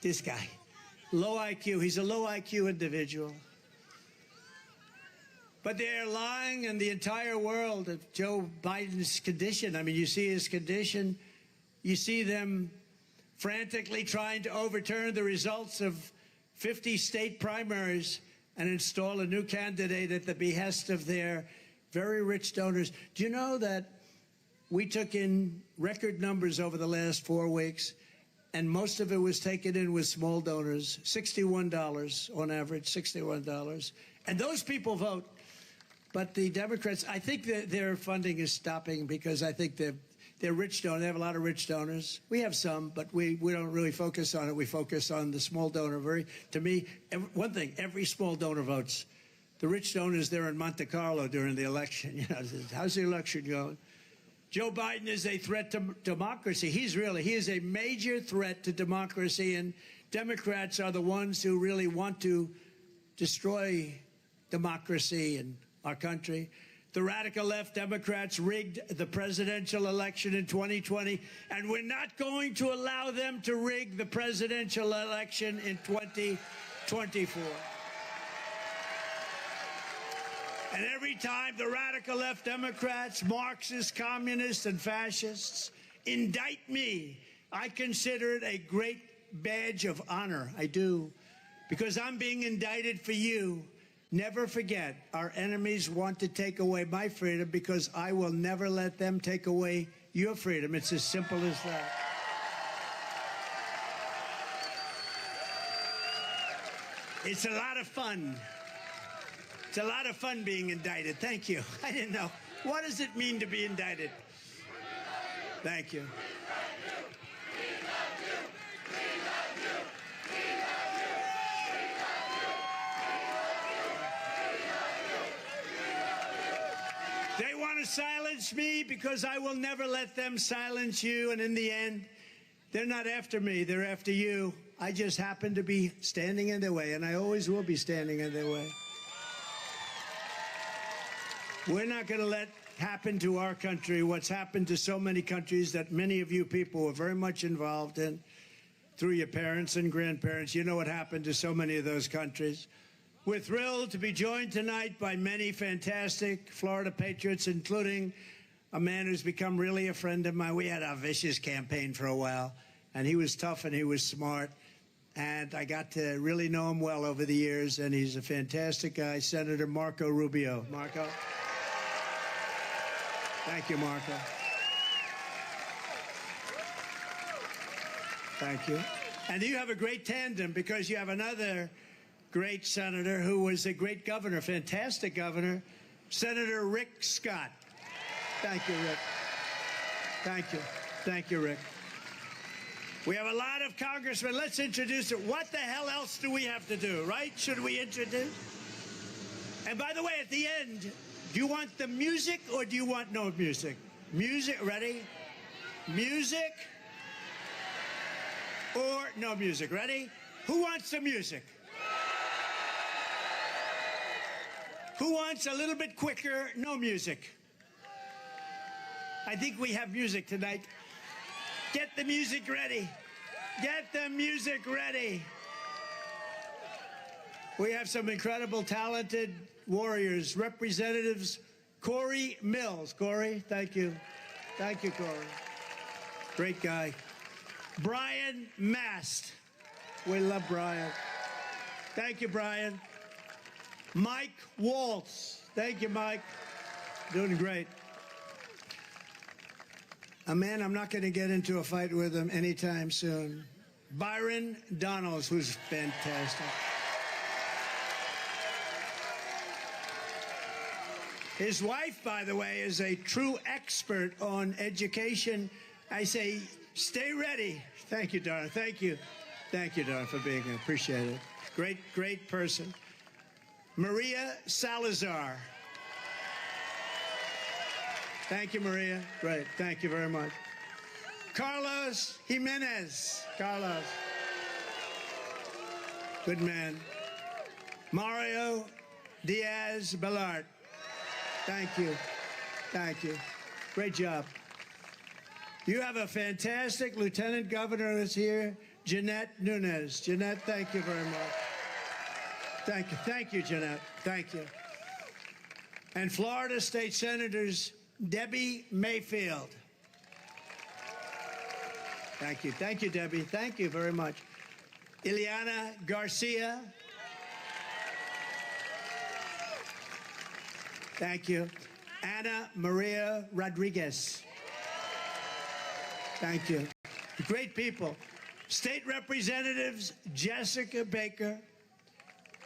This guy, low IQ. He's a low IQ individual. But they're lying in the entire world of Joe Biden's condition. I mean, you see his condition. You see them frantically trying to overturn the results of 50 state primaries and install a new candidate at the behest of their very rich donors. Do you know that we took in record numbers over the last 4 weeks, and most of it was taken in with small donors, $61 on average, $61. And those people vote. But the Democrats, I think that their funding is stopping because I think they're rich donors. They have a lot of rich donors. We have some, but we don't really focus on it. We focus on the small donor. To me, one thing, every small donor votes. The rich donors there in Monte Carlo during the election, you know, how's the election going? Joe Biden is a threat to democracy. He is a major threat to democracy, and Democrats are the ones who really want to destroy democracy in our country. The radical left Democrats rigged the presidential election in 2020, and we're not going to allow them to rig the presidential election in 2024. And every time the radical left Democrats, Marxists, communists, and fascists indict me, I consider it a great badge of honor. I do. Because I'm being indicted for you. Never forget, our enemies want to take away my freedom because I will never let them take away your freedom. It's as simple as that. It's a lot of fun. It's a lot of fun being indicted. Thank you. I didn't know. What does it mean to be indicted? Thank you. They want to silence me because I will never let them silence you. And in the end, they're not after me. They're after you. I just happen to be standing in their way, and I always will be standing in their way. We're not going to let happen to our country what's happened to so many countries that many of you people were very much involved in through your parents and grandparents. You know what happened to so many of those countries. We're thrilled to be joined tonight by many fantastic Florida patriots, including a man who's become really a friend of mine. We had a vicious campaign for a while, and he was tough and he was smart. And I got to really know him well over the years, and he's a fantastic guy, Senator Marco Rubio. Marco? Thank you, Marco. Thank you. And you have a great tandem because you have another great senator who was a great governor, fantastic governor, Senator Rick Scott. Thank you, Rick. Thank you. Thank you, Rick. We have a lot of congressmen. Let's introduce it. What the hell else do we have to do, right? Should we introduce? And by the way, at the end, do you want the music or do you want no music? Music, ready? Music or no music, ready? Who wants the music? Who wants a little bit quicker, no music? I think we have music tonight. Get the music ready. Get the music ready. We have some incredible, talented warriors, representatives. Corey Mills. Corey, thank you. Thank you, Corey. Great guy. Brian Mast. We love Brian. Thank you, Brian. Mike Waltz. Thank you, Mike. Doing great. A man I'm not going to get into a fight with him anytime soon. Byron Donalds, who's fantastic. His wife, by the way, is a true expert on education. I say, stay ready. Thank you, darling. Thank you. Thank you, darling, for being here. Appreciate it. Great, great person. Maria Salazar. Thank you, Maria. Great. Thank you very much. Carlos Jimenez. Carlos. Good man. Mario Diaz-Balart. Thank you. Thank you. Great job. You have a fantastic lieutenant governor that's here, Jeanette Nunes. Jeanette, thank you very much. Thank you. Thank you, Jeanette. Thank you. And Florida State Senators Debbie Mayfield. Thank you. Thank you, Debbie. Thank you very much. Ileana Garcia. Thank you. Ana Maria Rodriguez. Thank you. Great people. State Representatives Jessica Baker.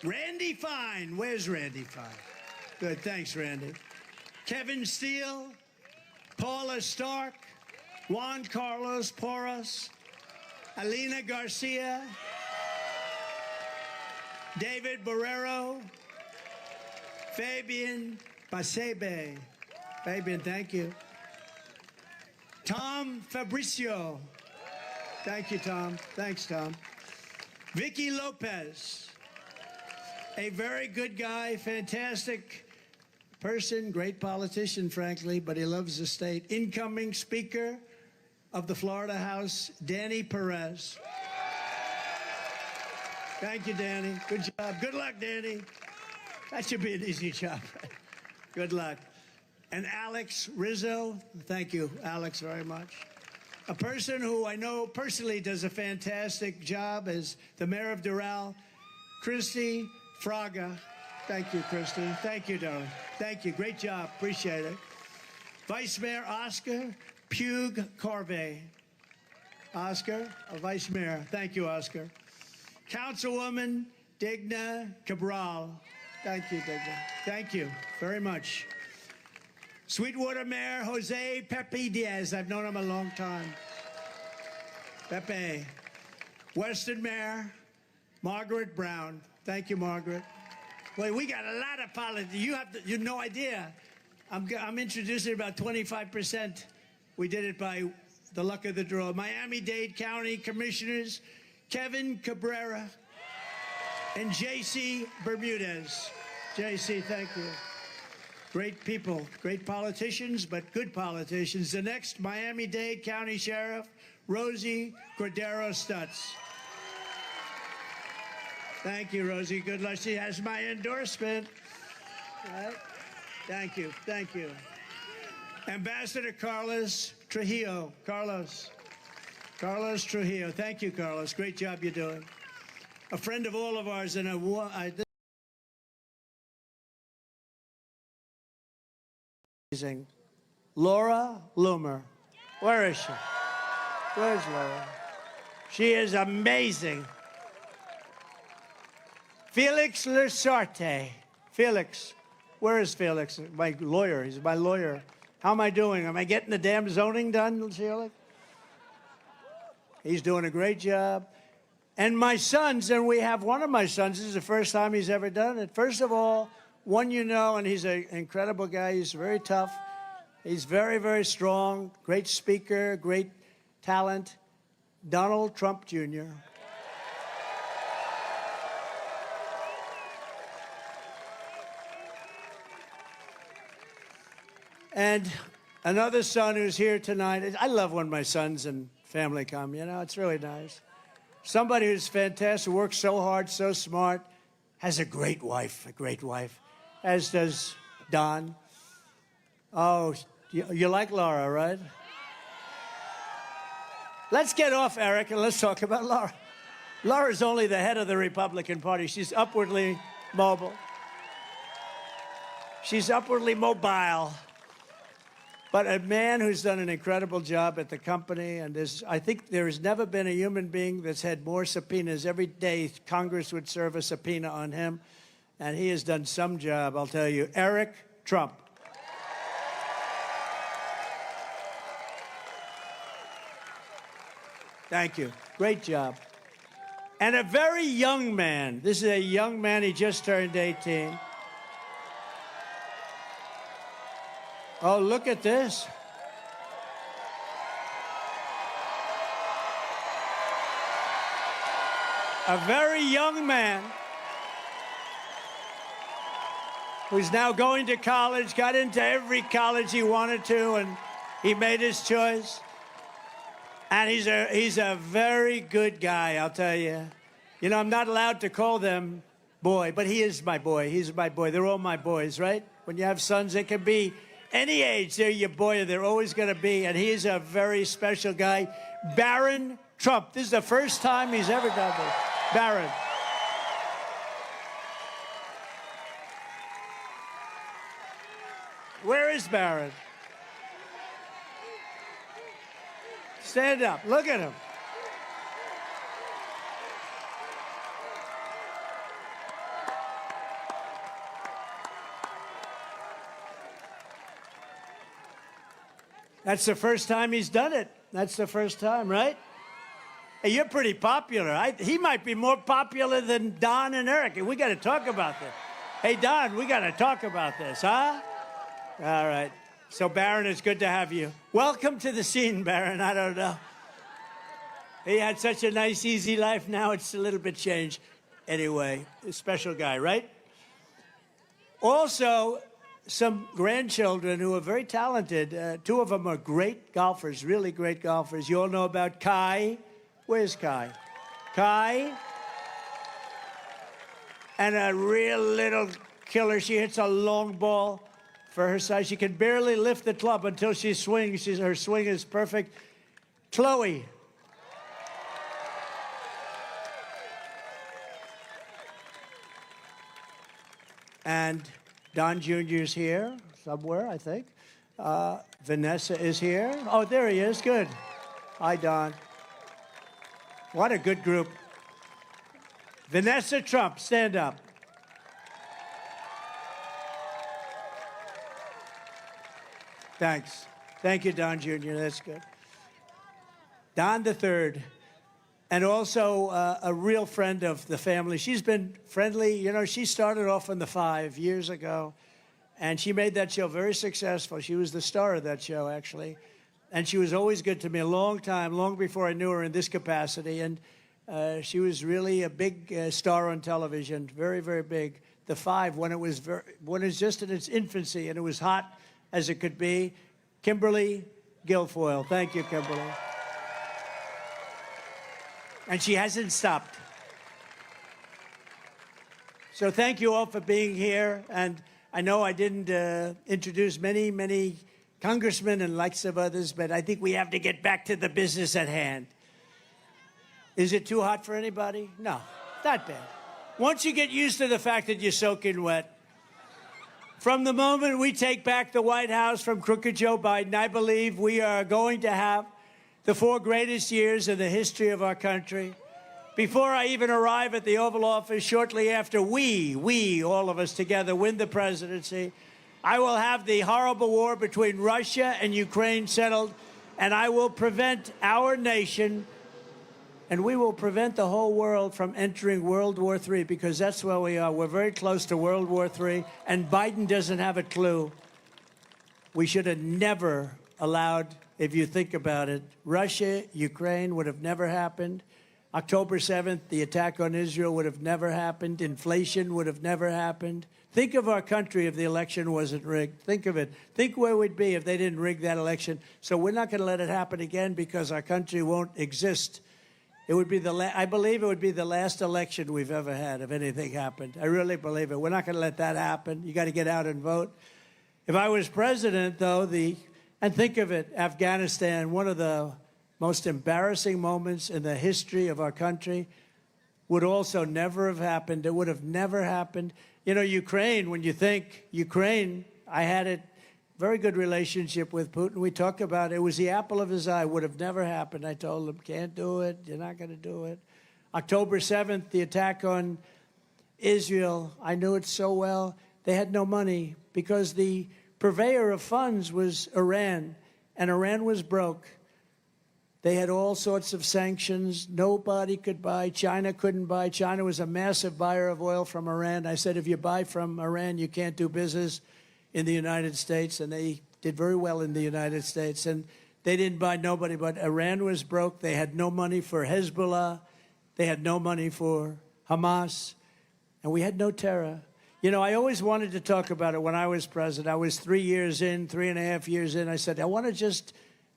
Randy Fine. Where's Randy Fine? Good. Thanks, Randy. Kevin Steele. Paula Stark. Juan Carlos Porras. Alina Garcia. David Barrero. Fabian Pasebe. Fabian, thank you. Tom Fabricio. Thank you, Tom. Thanks, Tom. Vicky Lopez. A very good guy, fantastic person, great politician, frankly, but he loves the state. Incoming Speaker of the Florida House, Danny Perez. Thank you, Danny. Good job. Good luck, Danny. That should be an easy job. Good luck. And Alex Rizzo. Thank you, Alex, very much. A person who I know personally does a fantastic job is the mayor of Doral, Christy Fraga. Thank you, Christy. Thank you, darling. Thank you. Great job. Appreciate it. Vice Mayor Oscar Pugue Corvey. Oscar, Vice Mayor. Thank you, Oscar. Councilwoman Digna Cabral. Thank you, Digna. Thank you very much. Sweetwater Mayor Jose Pepe Diaz. I've known him a long time. Pepe. Western Mayor Margaret Brown. Thank you, Margaret. Boy, we got a lot of politics. You have no idea. I'm introducing about 25%. We did it by the luck of the draw. Miami-Dade County Commissioners Kevin Cabrera and J.C. Bermudez. J.C., thank you. Great people, great politicians, but good politicians. The next Miami-Dade County Sheriff, Rosie Cordero Stutz. Thank you, Rosie. Good luck. She has my endorsement. Right? Thank you. Thank you. Ambassador Carlos Trujillo. Carlos Trujillo. Thank you, Carlos. Great job you're doing. A friend of all of ours and amazing. Laura Loomer. Where is she? Where's Laura? She is amazing. Felix Lasarte. Felix. Where is Felix? My lawyer. He's my lawyer. How am I doing? Am I getting the damn zoning done, Felix? He's doing a great job. And my sons, and we have one of my sons, this is the first time he's ever done it. First of all, one you know, and he's an incredible guy. He's very tough. He's very, very strong. Great speaker, great talent. Donald Trump Jr. And another son who's here tonight. I love when my sons and family come, you know, it's really nice. Somebody who's fantastic, works so hard, so smart, has a great wife, as does Don. Oh, you like Laura, right? Let's get off Eric and let's talk about Laura. Laura's only the head of the Republican Party. She's upwardly mobile. She's upwardly mobile. But a man who's done an incredible job at the company, and I think there has never been a human being that's had more subpoenas. Every day, Congress would serve a subpoena on him, and he has done some job, I'll tell you. Eric Trump. Thank you. Great job. And a very young man. This is a young man. He just turned 18. Oh, look at this. A very young man who's now going to college, got into every college he wanted to, and he made his choice. And he's a very good guy, I'll tell you. You know, I'm not allowed to call them boy, but he is my boy. He's my boy. They're all my boys, right? When you have sons, it can be any age, they're your boy, they're always going to be, and he's a very special guy. Barron Trump. This is the first time he's ever done this. Barron. Where is Barron? Stand up. Look at him. That's the first time he's done it. That's the first time, right? Hey, you're pretty popular. He might be more popular than Don and Eric. We got to talk about this. Hey, Don, we got to talk about this, huh? All right. So, Barron, it's good to have you. Welcome to the scene, Barron. I don't know. He had such a nice, easy life. Now it's a little bit changed. Anyway, a special guy, right? Also, some grandchildren who are very talented. Two of them are great golfers, really great golfers. You all know about Kai. Where's Kai? Kai. And a real little killer. She hits a long ball for her size. She can barely lift the club until she swings. Her swing is perfect. Chloe. And Don Jr.'s here somewhere, I think. Vanessa is here. Oh, there he is. Good. Hi, Don. What a good group. Vanessa Trump, stand up. Thanks. Thank you, Don Jr. That's good. Don the Third. And also a real friend of the family. She's been friendly. You know, she started off on The Five years ago, and she made that show very successful. She was the star of that show, actually. And she was always good to me a long time, long before I knew her in this capacity. And she was really a big star on television, very, very big. The Five, when it was just in its infancy, and it was hot as it could be. Kimberly Guilfoyle. Thank you, Kimberly. And she hasn't stopped. So thank you all for being here. And I know I didn't introduce many congressmen and lots of others, but I think we have to get back to the business at hand. Is it too hot for anybody? No, not bad. Once you get used to the fact that you're soaking wet, from the moment we take back the White House from crooked Joe Biden, I believe we are going to have the 4 greatest years in the history of our country. Before I even arrive at the Oval Office, shortly after we, all of us together, win the presidency, I will have the horrible war between Russia and Ukraine settled, and I will prevent our nation, and we will prevent the whole world from entering World War III, because that's where we are. We're very close to World War III, and Biden doesn't have a clue. We should have never allowed, if you think about it, Russia, Ukraine would have never happened. October 7th, the attack on Israel would have never happened. Inflation would have never happened. Think of our country if the election wasn't rigged. Think of it. Think where we'd be if they didn't rig that election. So we're not going to let it happen again, because our country won't exist. It would be I believe it would be the last election we've ever had if anything happened. I really believe it. We're not going to let that happen. You got to get out and vote. If I was president, though, and think of it, Afghanistan, one of the most embarrassing moments in the history of our country, would also never have happened. It would have never happened. You know, Ukraine, when you think Ukraine, I had a very good relationship with Putin. We talk about it. It was the apple of his eye. Would have never happened. I told him, can't do it. You're not going to do it. October 7th, the attack on Israel, I knew it so well. They had no money because the purveyor of funds was Iran, and Iran was broke. They had all sorts of sanctions. Nobody could buy. China couldn't buy. China was a massive buyer of oil from Iran. I said, if you buy from Iran, you can't do business in the United States. And they did very well in the United States. And they didn't buy nobody, but Iran was broke. They had no money for Hezbollah. They had no money for Hamas. And we had no terror. You know, I always wanted to talk about it when I was president. I was 3 years in, 3.5 years in. I said, I want to just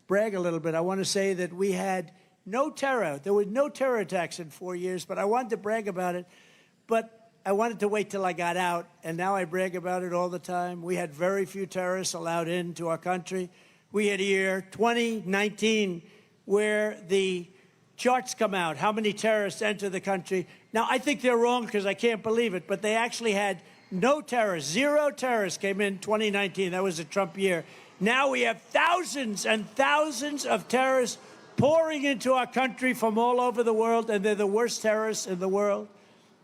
brag a little bit. I want to say that we had no terror. There were no terror attacks in 4 years, but I wanted to brag about it. But I wanted to wait till I got out, and now I brag about it all the time. We had very few terrorists allowed into our country. We had a year, 2019, where the charts come out, how many terrorists enter the country. Now, I think they're wrong because I can't believe it, but they actually had no terrorists. 0 terrorists came in 2019. That was a Trump year. Now we have thousands and thousands of terrorists pouring into our country from all over the world, and they're the worst terrorists in the world.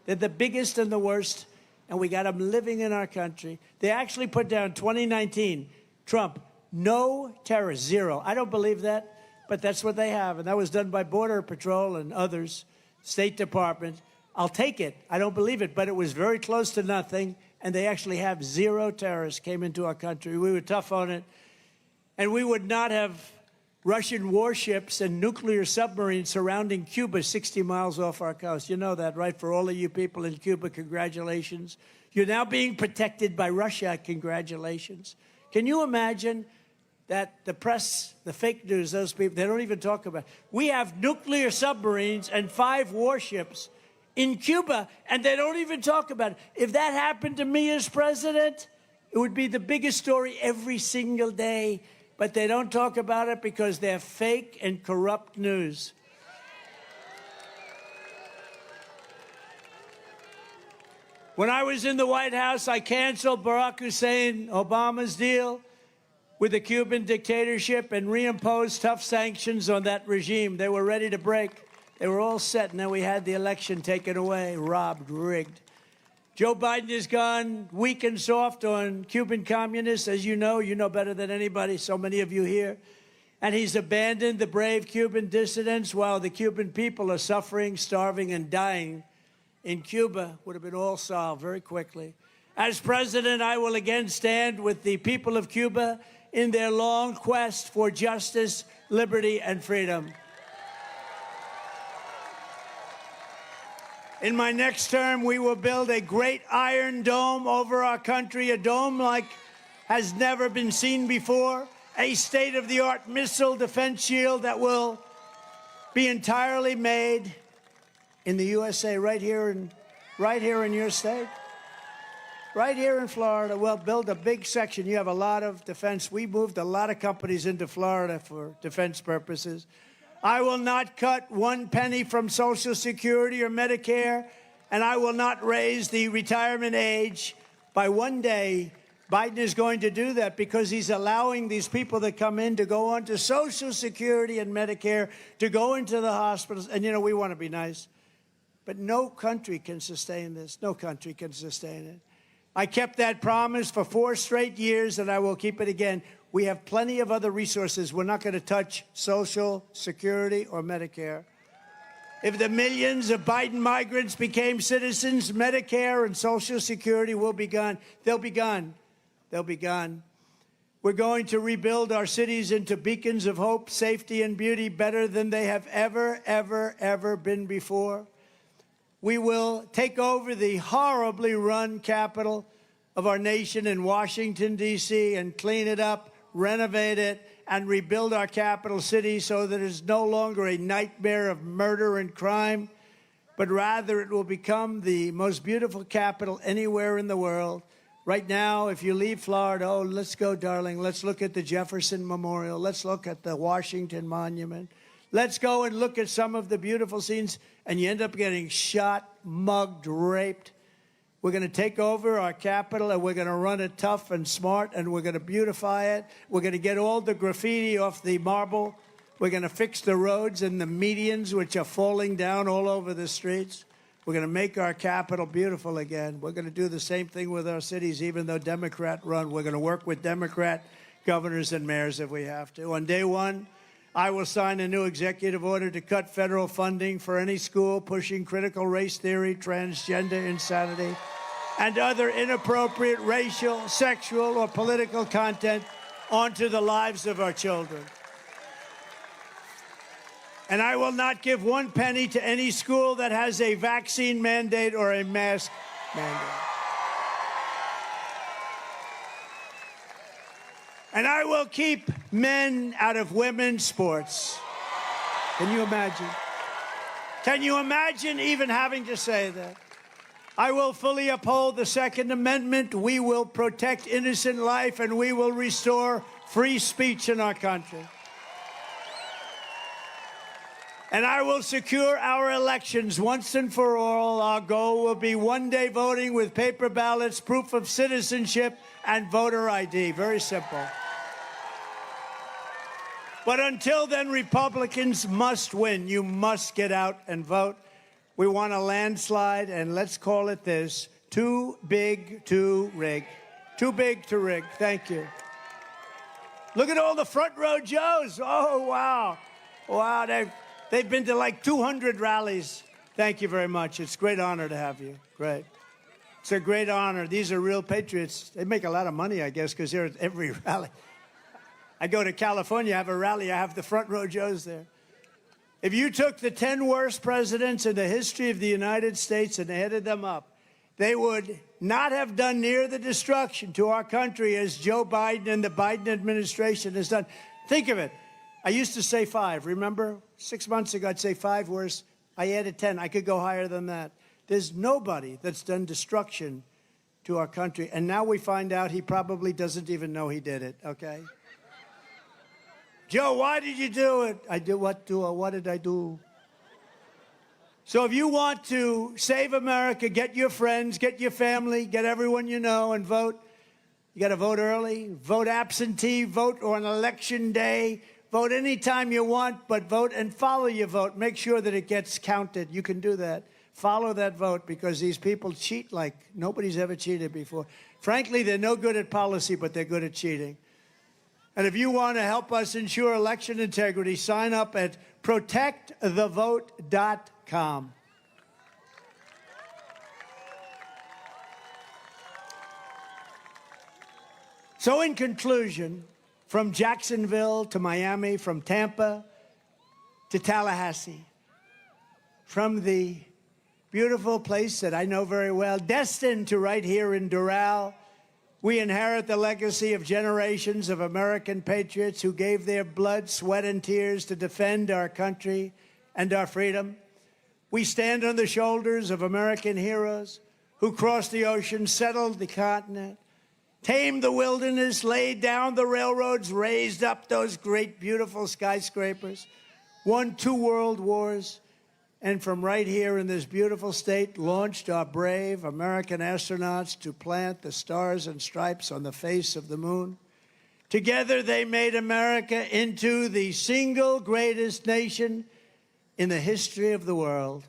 They're the biggest and the worst, and we got them living in our country. They actually put down 2019, Trump, no terrorists, 0. I don't believe that, but that's what they have, and that was done by Border Patrol and others, State Department. I'll take it. I don't believe it, but it was very close to nothing, and they actually have 0 terrorists came into our country. We were tough on it. and we would not have Russian warships and nuclear submarines surrounding Cuba 60 miles off our coast. You know that, right? For all of you people in Cuba, congratulations. You're now being protected by Russia. Congratulations. Can you imagine that the press, the fake news, those people, they don't even talk about it. We have nuclear submarines and 5 warships in Cuba, and they don't even talk about it. If that happened to me as president, it would be the biggest story every single day. But they don't talk about it because they're fake and corrupt news. When I was in the White House, I canceled Barack Hussein Obama's deal with the Cuban dictatorship and reimposed tough sanctions on that regime. They were ready to break. They were all set, and then we had the election taken away, robbed, rigged. Joe Biden has gone weak and soft on Cuban communists, as you know better than anybody, so many of you here. And he's abandoned the brave Cuban dissidents while the Cuban people are suffering, starving, and dying. In Cuba, would have been all solved very quickly. As president, I will again stand with the people of Cuba in their long quest for justice, liberty, and freedom. In my next term, we will build a great iron dome over our country, a dome like has never been seen before, a state-of-the-art missile defense shield that will be entirely made in the USA, right here in your state, right here in Florida. We'll build a big section. You have a lot of defense. We moved a lot of companies into Florida for defense purposes. I will not cut 1 penny from Social Security or Medicare, and I will not raise the retirement age by 1 day. Biden is going to do that because he's allowing these people that come in to go on to Social Security and Medicare, to go into the hospitals. And, you know, we want to be nice, but no country can sustain this. No country can sustain it. I kept that promise for 4 straight years, and I will keep it again. We have plenty of other resources. We're not going to touch Social Security or Medicare. If the millions of Biden migrants became citizens, Medicare and Social Security will be gone. They'll be gone. They'll be gone. We're going to rebuild our cities into beacons of hope, safety, and beauty better than they have ever, ever, ever been before. We will take over the horribly run capital of our nation in Washington, D.C., and clean it up, renovate it, and rebuild our capital city so that it's no longer a nightmare of murder and crime, but rather it will become the most beautiful capital anywhere in the world. Right now, if you leave Florida, oh, let's go, darling. Let's look at the Jefferson Memorial. Let's look at the Washington Monument. Let's go and look at some of the beautiful scenes, and you end up getting shot, mugged, raped. We're going to take over our capital, and we're going to run it tough and smart, and we're going to beautify it. We're going to get all the graffiti off the marble. We're going to fix the roads and the medians, which are falling down all over the streets. We're going to make our capital beautiful again. We're going to do the same thing with our cities, even though Democrat run. We're going to work with Democrat governors and mayors if we have to. On day one, I will sign a new executive order to cut federal funding for any school pushing critical race theory, transgender insanity, and other inappropriate racial, sexual, or political content onto the lives of our children. And I will not give 1 penny to any school that has a vaccine mandate or a mask mandate. And I will keep men out of women's sports. Can you imagine? Can you imagine even having to say that? I will fully uphold the Second Amendment. We will protect innocent life, and we will restore free speech in our country. And I will secure our elections once and for all. Our goal will be 1 day voting with paper ballots, proof of citizenship, and voter ID. Very simple. But until then, Republicans must win. You must get out and vote. We want a landslide, and let's call it this: too big to rig. Too big to rig. Thank you. Look at all the front row Joes. Oh, wow. Wow, they've been to like 200 rallies. Thank you very much. It's a great honor to have you. Great. It's a great honor. These are real patriots. They make a lot of money, I guess, because they're at every rally. I go to California, I have a rally, I have the front row Joes there. If you took the 10 worst presidents in the history of the United States and added them up, they would not have done near the destruction to our country as Joe Biden and the Biden administration has done. Think of it. I used to say 5, remember? 6 months ago, I'd say 5 worse. I added 10. I could go higher than that. There's nobody that's done destruction to our country. And now we find out he probably doesn't even know he did it, okay? Joe, why did you do it? What did I do? So if you want to save America, get your friends, get your family, get everyone you know and vote. You got to vote early, vote absentee, vote on election day, vote anytime you want, but vote and follow your vote. Make sure that it gets counted. You can do that. Follow that vote because these people cheat like nobody's ever cheated before. Frankly, they're no good at policy, but they're good at cheating. And if you want to help us ensure election integrity, sign up at protectthevote.com. So in conclusion, from Jacksonville to Miami, from Tampa to Tallahassee, from the beautiful place that I know very well, destined to right here in Doral, we inherit the legacy of generations of American patriots who gave their blood, sweat, and tears to defend our country and our freedom. We stand on the shoulders of American heroes who crossed the ocean, settled the continent, tamed the wilderness, laid down the railroads, raised up those great, beautiful skyscrapers, won 2 world wars, and from right here in this beautiful state, launched our brave American astronauts to plant the stars and stripes on the face of the moon. Together, they made America into the single greatest nation in the history of the world.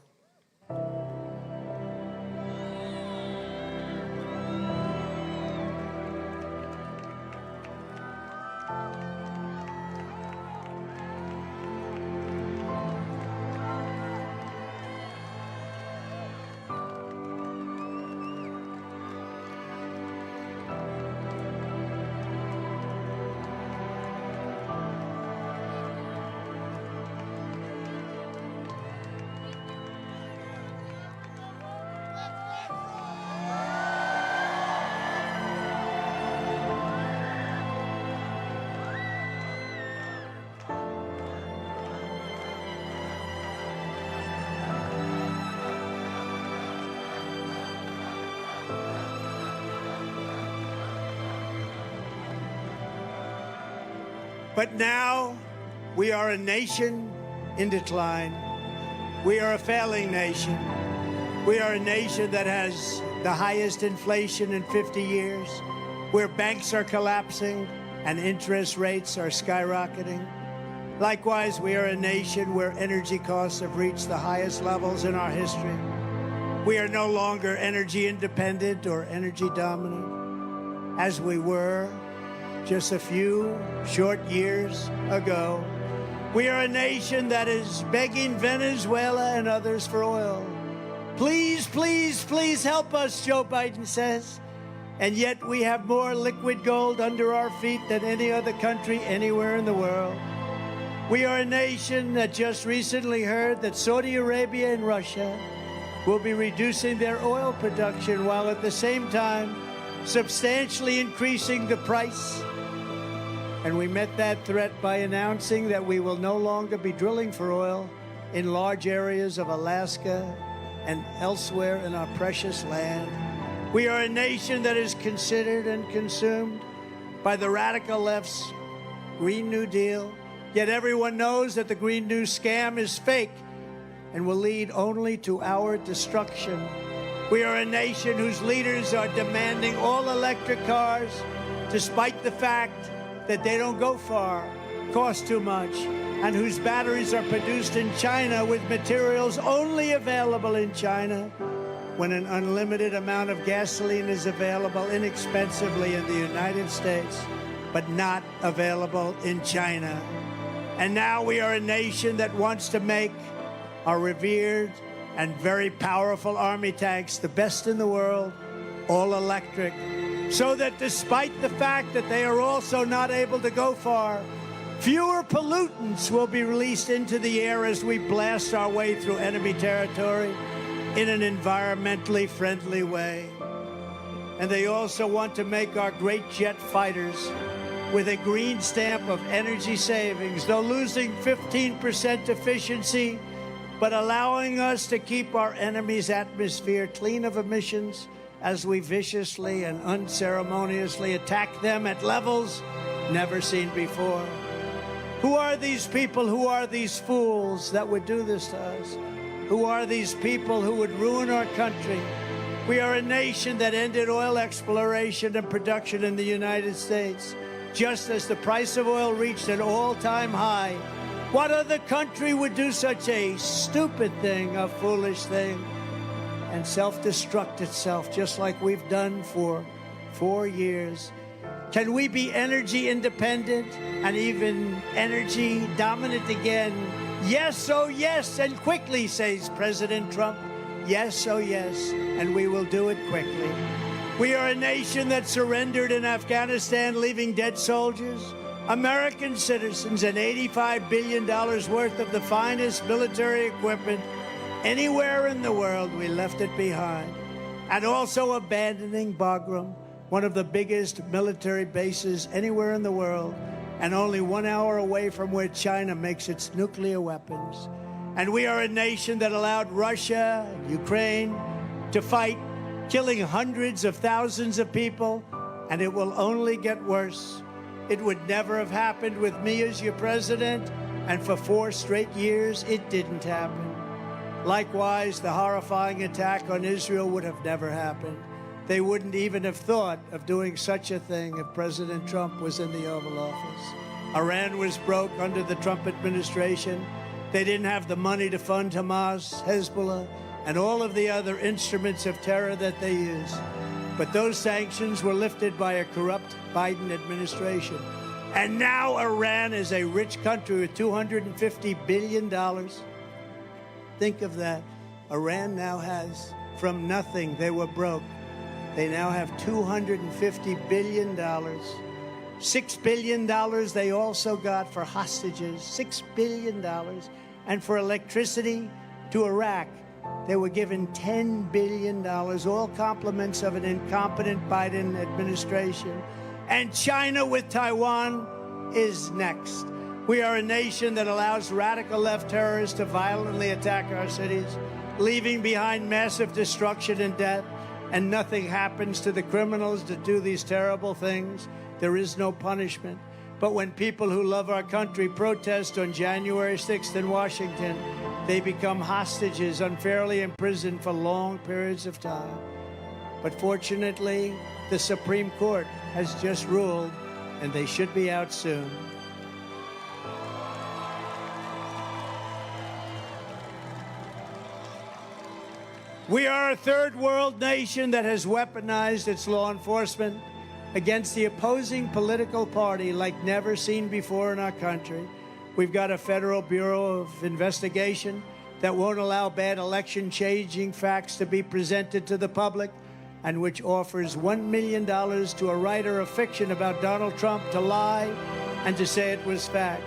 But now we are a nation in decline. We are a failing nation. We are a nation that has the highest inflation in 50 years, where banks are collapsing and interest rates are skyrocketing. Likewise, we are a nation where energy costs have reached the highest levels in our history. We are no longer energy independent or energy dominant as we were just a few short years ago. We are a nation that is begging Venezuela and others for oil. Please, please, please help us, Joe Biden says. And yet we have more liquid gold under our feet than any other country anywhere in the world. We are a nation that just recently heard that Saudi Arabia and Russia will be reducing their oil production while at the same time substantially increasing the price. And we met that threat by announcing that we will no longer be drilling for oil in large areas of Alaska and elsewhere in our precious land. We are a nation that is considered and consumed by the radical left's Green New Deal, yet everyone knows that the Green New scam is fake and will lead only to our destruction. We are a nation whose leaders are demanding all electric cars, despite the fact that they don't go far, cost too much, and whose batteries are produced in China with materials only available in China, when an unlimited amount of gasoline is available inexpensively in the United States, but not available in China. And now we are a nation that wants to make our revered and very powerful army tanks, the best in the world, all electric, so that despite the fact that they are also not able to go far, fewer pollutants will be released into the air as we blast our way through enemy territory in an environmentally friendly way. And they also want to make our great jet fighters with a green stamp of energy savings, though losing 15% efficiency, but allowing us to keep our enemy's atmosphere clean of emissions as we viciously and unceremoniously attack them at levels never seen before. Who are these people? Who are these fools that would do this to us? Who are these people who would ruin our country? We are a nation that ended oil exploration and production in the United States, just as the price of oil reached an all-time high. What other country would do such a stupid thing, a foolish thing, and self-destruct itself, just like we've done for 4 years? Can we be energy independent and even energy dominant again? Yes, oh yes, and quickly, says President Trump. Yes, oh yes, and we will do it quickly. We are a nation that surrendered in Afghanistan, leaving dead soldiers, American citizens, and $85 billion worth of the finest military equipment anywhere in the world. We left it behind. And also abandoning Bagram, one of the biggest military bases anywhere in the world, and only 1 hour away from where China makes its nuclear weapons. And we are a nation that allowed Russia, Ukraine, to fight, killing hundreds of thousands of people, and it will only get worse. It would never have happened with me as your president, and for 4 straight years, it didn't happen. Likewise, the horrifying attack on Israel would have never happened. They wouldn't even have thought of doing such a thing if President Trump was in the Oval Office. Iran was broke under the Trump administration. They didn't have the money to fund Hamas, Hezbollah, and all of the other instruments of terror that they use. But those sanctions were lifted by a corrupt Biden administration. And now Iran is a rich country with $250 billion. Think of that. Iran now has, from nothing, they were broke. They now have $250 billion. $6 billion they also got for hostages, $6 billion. And for electricity to Iraq, they were given $10 billion, all compliments of an incompetent Biden administration. And China with Taiwan is next. We are a nation that allows radical left terrorists to violently attack our cities, leaving behind massive destruction and death, and nothing happens to the criminals that do these terrible things. There is no punishment. But when people who love our country protest on January 6th in Washington, they become hostages, unfairly imprisoned for long periods of time. But fortunately, the Supreme Court has just ruled, and they should be out soon. We are a third world nation that has weaponized its law enforcement against the opposing political party like never seen before in our country. We've got a Federal Bureau of Investigation that won't allow bad election-changing facts to be presented to the public, and which offers $1 million to a writer of fiction about Donald Trump to lie and to say it was fact.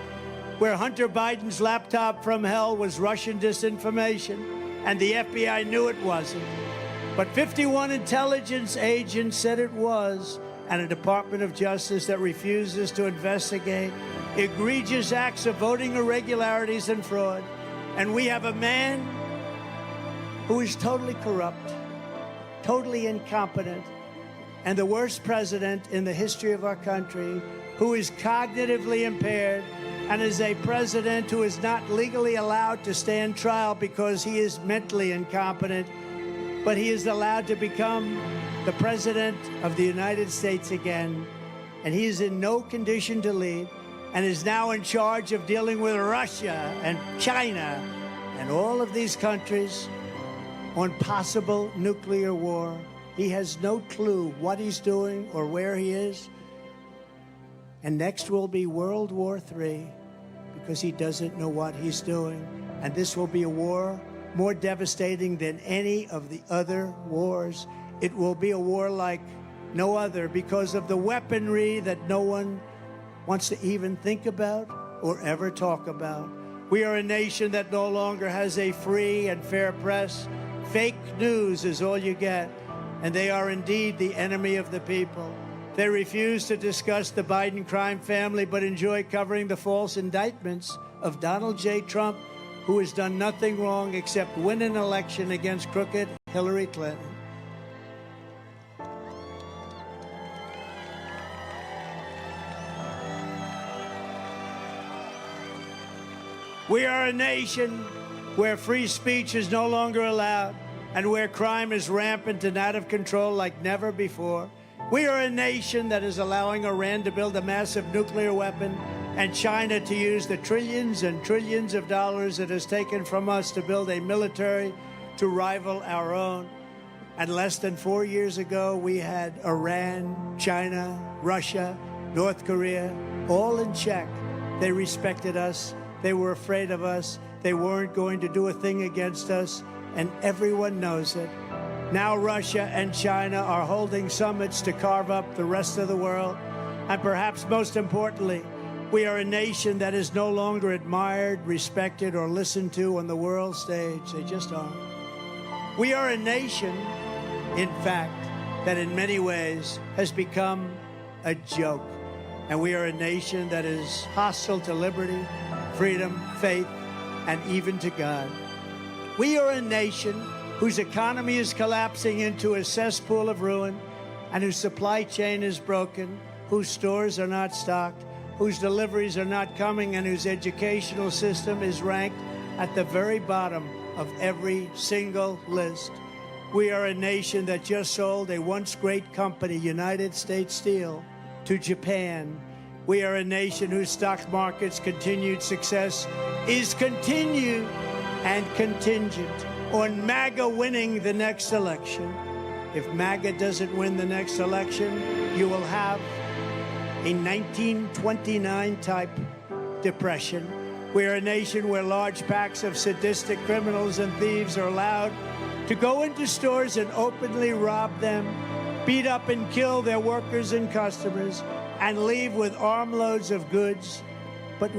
Where Hunter Biden's laptop from hell was Russian disinformation, and the FBI knew it wasn't. But 51 intelligence agents said it was, and a Department of Justice that refuses to investigate egregious acts of voting irregularities and fraud. And we have a man who is totally corrupt, totally incompetent, and the worst president in the history of our country, who is cognitively impaired, and is a president who is not legally allowed to stand trial because he is mentally incompetent, but he is allowed to become the president of the United States again, and he is in no condition to lead, and is now in charge of dealing with Russia and China and all of these countries on possible nuclear war. He has no clue what he's doing or where he is. And next will be World War III, because he doesn't know what he's doing. And this will be a war more devastating than any of the other wars. It will be a war like no other, because of the weaponry that no one wants to even think about or ever talk about. We are a nation that no longer has a free and fair press. Fake news is all you get, and they are indeed the enemy of the people. They refuse to discuss the Biden crime family, but enjoy covering the false indictments of Donald J. Trump, who has done nothing wrong except win an election against crooked Hillary Clinton. We are a nation where free speech is no longer allowed and where crime is rampant and out of control like never before. We are a nation that is allowing Iran to build a massive nuclear weapon and China to use the trillions and trillions of dollars it has taken from us to build a military to rival our own. And less than 4 years ago, we had Iran, China, Russia, North Korea, all in check. They respected us. They were afraid of us. They weren't going to do a thing against us, and everyone knows it. Now Russia and China are holding summits to carve up the rest of the world. And perhaps most importantly, we are a nation that is no longer admired, respected, or listened to on the world stage. They just aren't. We are a nation, in fact, that in many ways has become a joke. And we are a nation that is hostile to liberty, freedom, faith, and even to God. We are a nation whose economy is collapsing into a cesspool of ruin, and whose supply chain is broken, whose stores are not stocked, whose deliveries are not coming, and whose educational system is ranked at the very bottom of every single list. We are a nation that just sold a once great company, United States Steel, to Japan. We are a nation whose stock market's continued success is continued and contingent on MAGA winning the next election. If MAGA doesn't win the next election, you will have a 1929-type depression. We are a nation where large packs of sadistic criminals and thieves are allowed to go into stores and openly rob them, beat up and kill their workers and customers, and leave with armloads of goods. But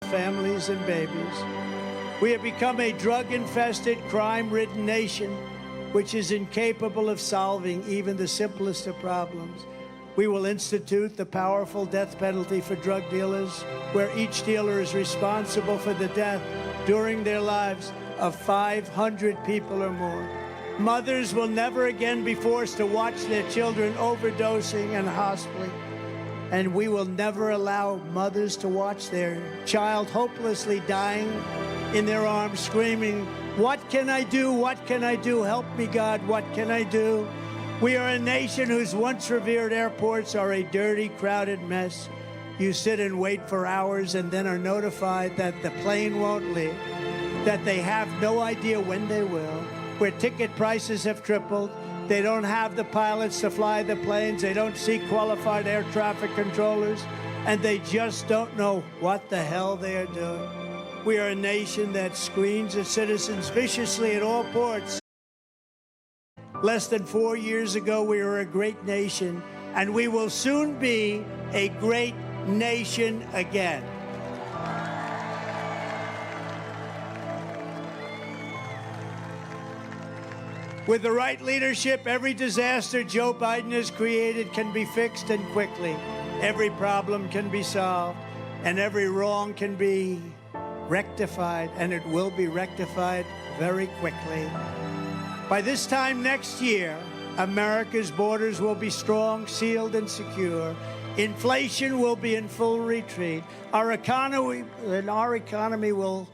families and babies. We have become a drug-infested, crime-ridden nation which is incapable of solving even the simplest of problems. We will institute the powerful death penalty for drug dealers, where each dealer is responsible for the death during their lives of 500 people or more. Mothers will never again be forced to watch their children overdosing and hospitaling. And we will never allow mothers to watch their child hopelessly dying in their arms, screaming, "What can I do? What can I do? Help me, God, what can I do?" We are a nation whose once revered airports are a dirty, crowded mess. You sit and wait for hours and then are notified that the plane won't leave, that they have no idea when they will, where ticket prices have tripled. They don't have the pilots to fly the planes. They don't see qualified air traffic controllers, and they just don't know what the hell they are doing. We are a nation that screens its citizens viciously at all ports. Less than 4 years ago, we were a great nation, and we will soon be a great nation again. With the right leadership, every disaster Joe Biden has created can be fixed, and quickly. Every problem can be solved, and every wrong can be rectified, and it will be rectified very quickly. By this time next year, America's borders will be strong, sealed, and secure. Inflation will be in full retreat. Our economy will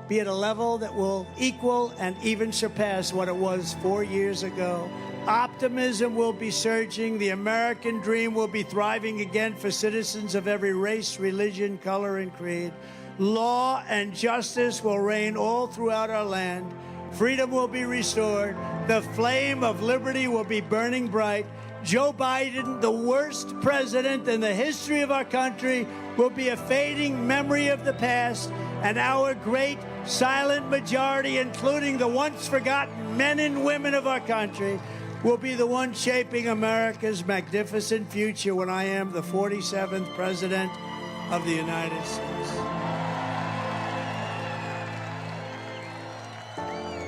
be at a level that will equal and even surpass what it was 4 years ago. Optimism will be surging. The American dream will be thriving again for citizens of every race, religion, color, and creed. Law and justice will reign all throughout our land. Freedom will be restored. The flame of liberty will be burning bright. Joe Biden, the worst president in the history of our country, will be a fading memory of the past, and our great silent majority, including the once forgotten men and women of our country, will be the one shaping America's magnificent future when I am the 47th President of the United States.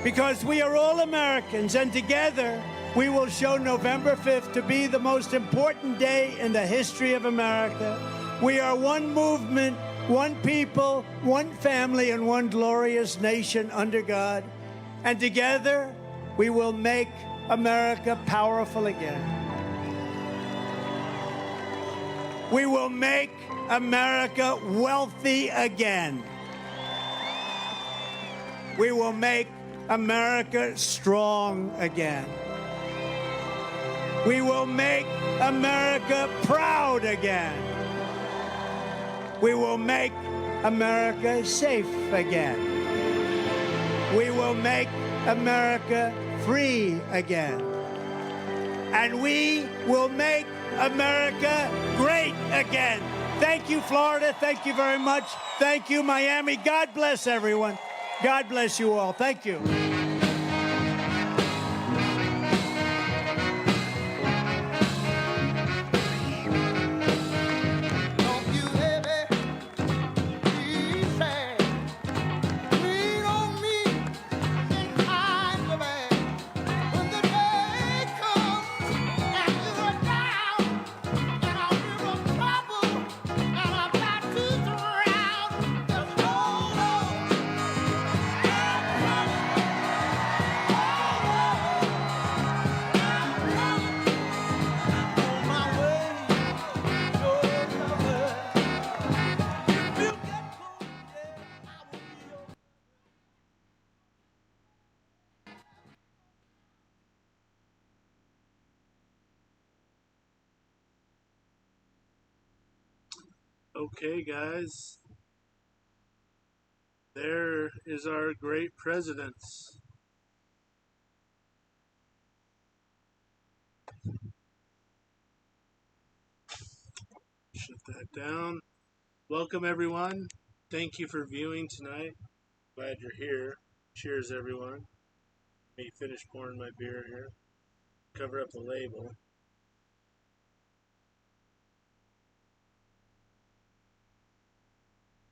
Because we are all Americans, and together we will show November 5th to be the most important day in the history of America. We are one movement, one people, one family, and one glorious nation under God. And together we will make America powerful again. We will make America wealthy again. We will make America strong again. We will make America proud again. We will make America safe again. We will make America free again. And we will make America great again. Thank you, Florida. Thank you very much. Thank you, Miami. God bless everyone. God bless you all. Thank you. Okay, guys. There is our great presidents. Shut that down. Welcome, everyone. Thank you for viewing tonight. Glad you're here. Cheers, everyone. Let me finish pouring my beer here. Cover up the label.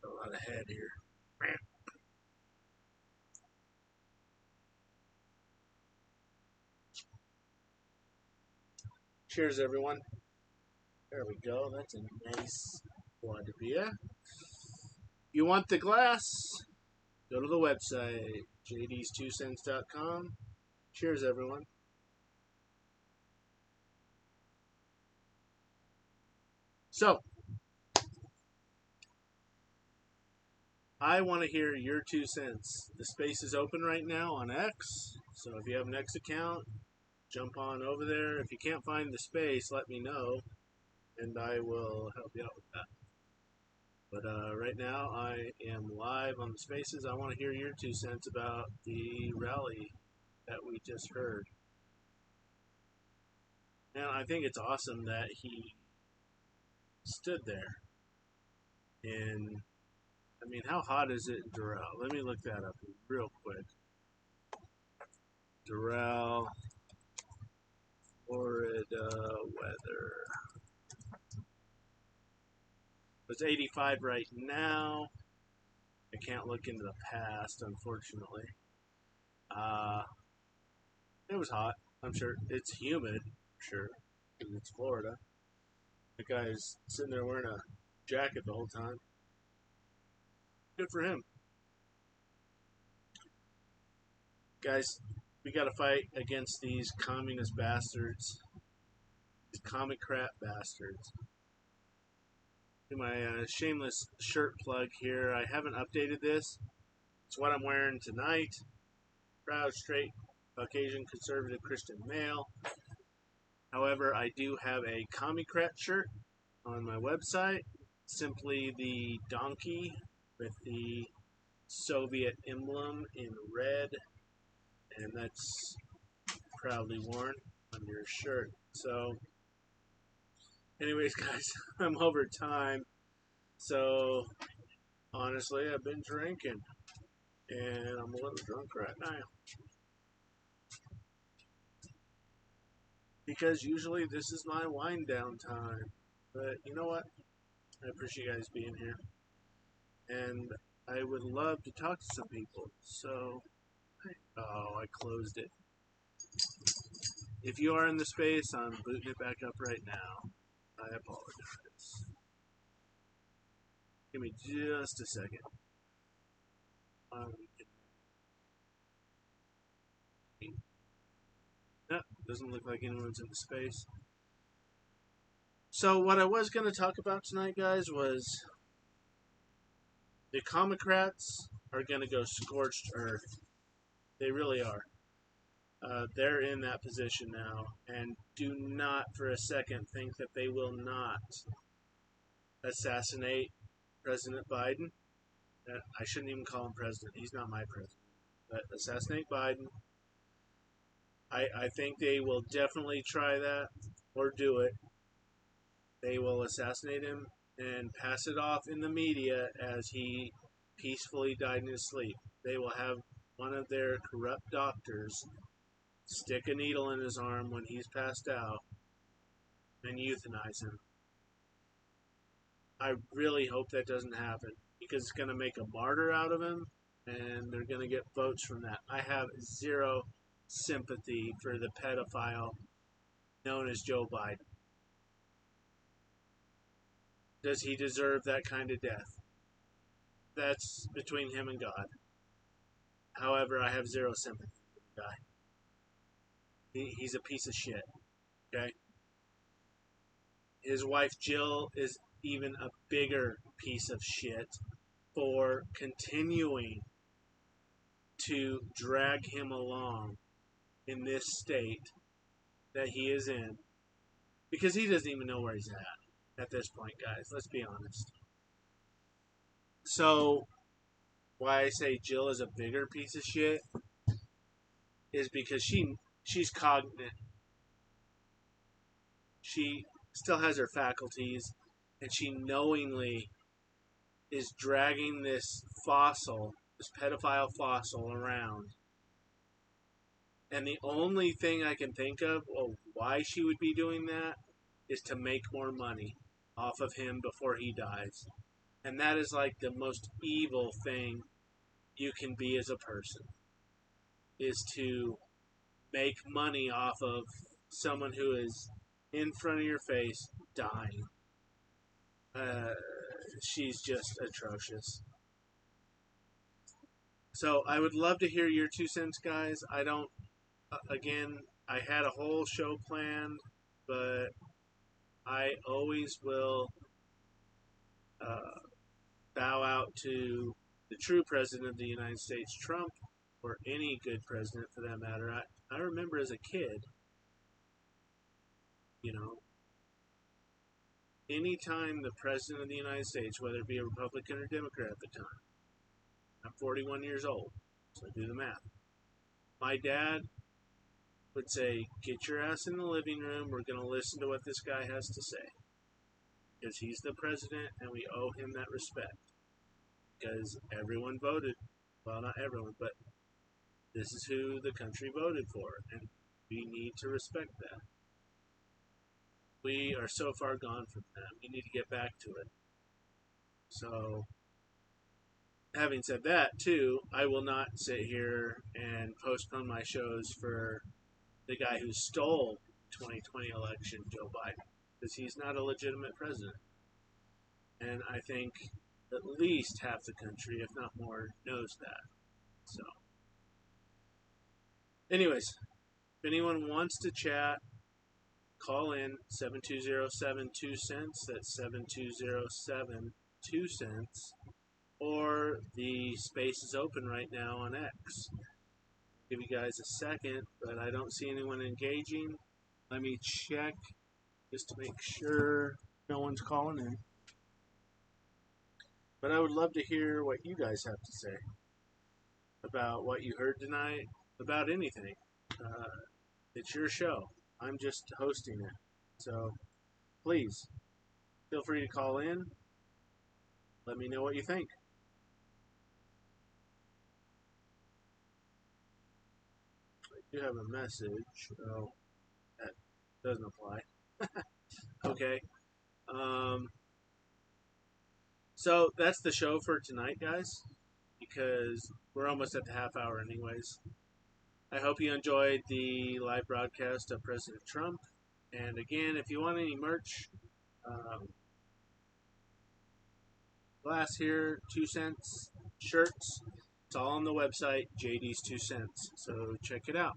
A lot of head here. Cheers, everyone. There we go. That's a nice quad beer. You want the glass? Go to the website, jds2cents.com. Cheers, everyone. So, I want to hear your 2 cents. The space is open right now on X, so if you have an X account, jump on over there. If you can't find the space, let me know, and I will help you out with that. But right now, I am live on the spaces. I want to hear your 2 cents about the rally that we just heard. And I think it's awesome that he stood there. And, I mean, how hot is it in Doral? Let me look that up real quick. Doral, Florida weather. It's 85 right now. I can't look into the past, unfortunately. It was hot. I'm sure it's humid, sure, because it's Florida. The guy's sitting there wearing a jacket the whole time. Good for him. Guys, we gotta fight against these communist bastards. These commie-crap bastards. My shameless shirt plug here. I haven't updated this. It's what I'm wearing tonight. Proud, straight, Caucasian, conservative, Christian male. However, I do have a commie-crap shirt on my website. Simply the donkey with the Soviet emblem in red And that's proudly worn on your shirt. So, anyways, guys, I'm over time. So, honestly, I've been drinking. And I'm a little drunk right now. Because usually this is my wind down time. But you know what? I appreciate you guys being here. And I would love to talk to some people. So, oh, I closed it. If you are in the space, I'm booting it back up right now. I apologize. Give me just a second. No, doesn't look like anyone's in the space. So what I was going to talk about tonight, guys, was the Comocrats are going to go scorched earth. They really are. They're in that position now, and do not for a second think that they will not assassinate President Biden. I shouldn't even call him president. He's not my president. But assassinate Biden. I think they will definitely try that or do it. They will assassinate him and pass it off in the media as he peacefully died in his sleep. They will have one of their corrupt doctors stick a needle in his arm when he's passed out and euthanize him. I really hope that doesn't happen because it's going to make a martyr out of him and they're going to get votes from that. I have zero sympathy for the pedophile known as Joe Biden. Does he deserve that kind of death? That's between him and God. However, I have zero sympathy for the guy. He's a piece of shit. Okay? His wife Jill is even a bigger piece of shit for continuing to drag him along in this state that he is in. Because he doesn't even know where he's at this point, guys. Let's be honest. So, why I say Jill is a bigger piece of shit is because she's cognate. She still has her faculties, and she knowingly is dragging this pedophile fossil around. And the only thing I can think of why she would be doing that is to make more money off of him before he dies. And that is like the most evil thing you can be as a person, is to make money off of someone who is in front of your face dying. She's just atrocious. So I would love to hear your 2 cents, guys. I don't, again, I had a whole show planned, but I always will bow out to the true president of the United States, Trump, or any good president for that matter. I remember as a kid, anytime the president of the United States, whether it be a Republican or Democrat at the time, I'm 41 years old, so do the math. My dad would say, get your ass in the living room, we're going to listen to what this guy has to say. Because he's the president and we owe him that respect. Because everyone voted, well, not everyone, but this is who the country voted for, and we need to respect that. We are so far gone from that. We need to get back to it. So, having said that, too, I will not sit here and postpone my shows for the guy who stole the 2020 election, Joe Biden, because he's not a legitimate president. And I think at least half the country, if not more, knows that. So, anyways, if anyone wants to chat, call in 720-72 cents. That's 720-72 cents. Or the space is open right now on X. Give you guys a second, but I don't see anyone engaging. Let me check just to make sure no one's calling in. But I would love to hear what you guys have to say about what you heard tonight, about anything. It's your show. I'm just hosting it. So please feel free to call in. Let me know what you think. I do have a message. Oh, that doesn't apply. Okay. So that's the show for tonight, guys, because we're almost at the half hour anyways. I hope you enjoyed the live broadcast of President Trump. And again, if you want any merch, glass here, 2 cents, shirts, it's all on the website, JD's 2 cents. So check it out.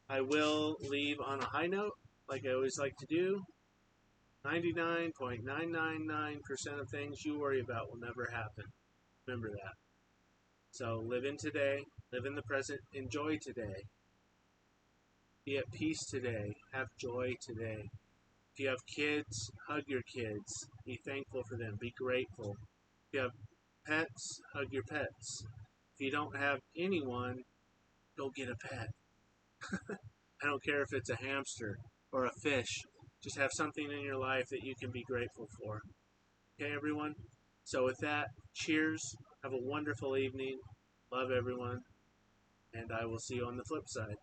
I will leave on a high note, like I always like to do. 99.999% of things you worry about will never happen. Remember that. So live in today, live in the present, enjoy today. Be at peace today, have joy today. If you have kids, hug your kids. Be thankful for them, be grateful. If you have pets, hug your pets. If you don't have anyone, go get a pet. I don't care if it's a hamster or a fish. Just have something in your life that you can be grateful for. Okay, everyone? So with that, cheers. Have a wonderful evening. Love everyone. And I will see you on the flip side.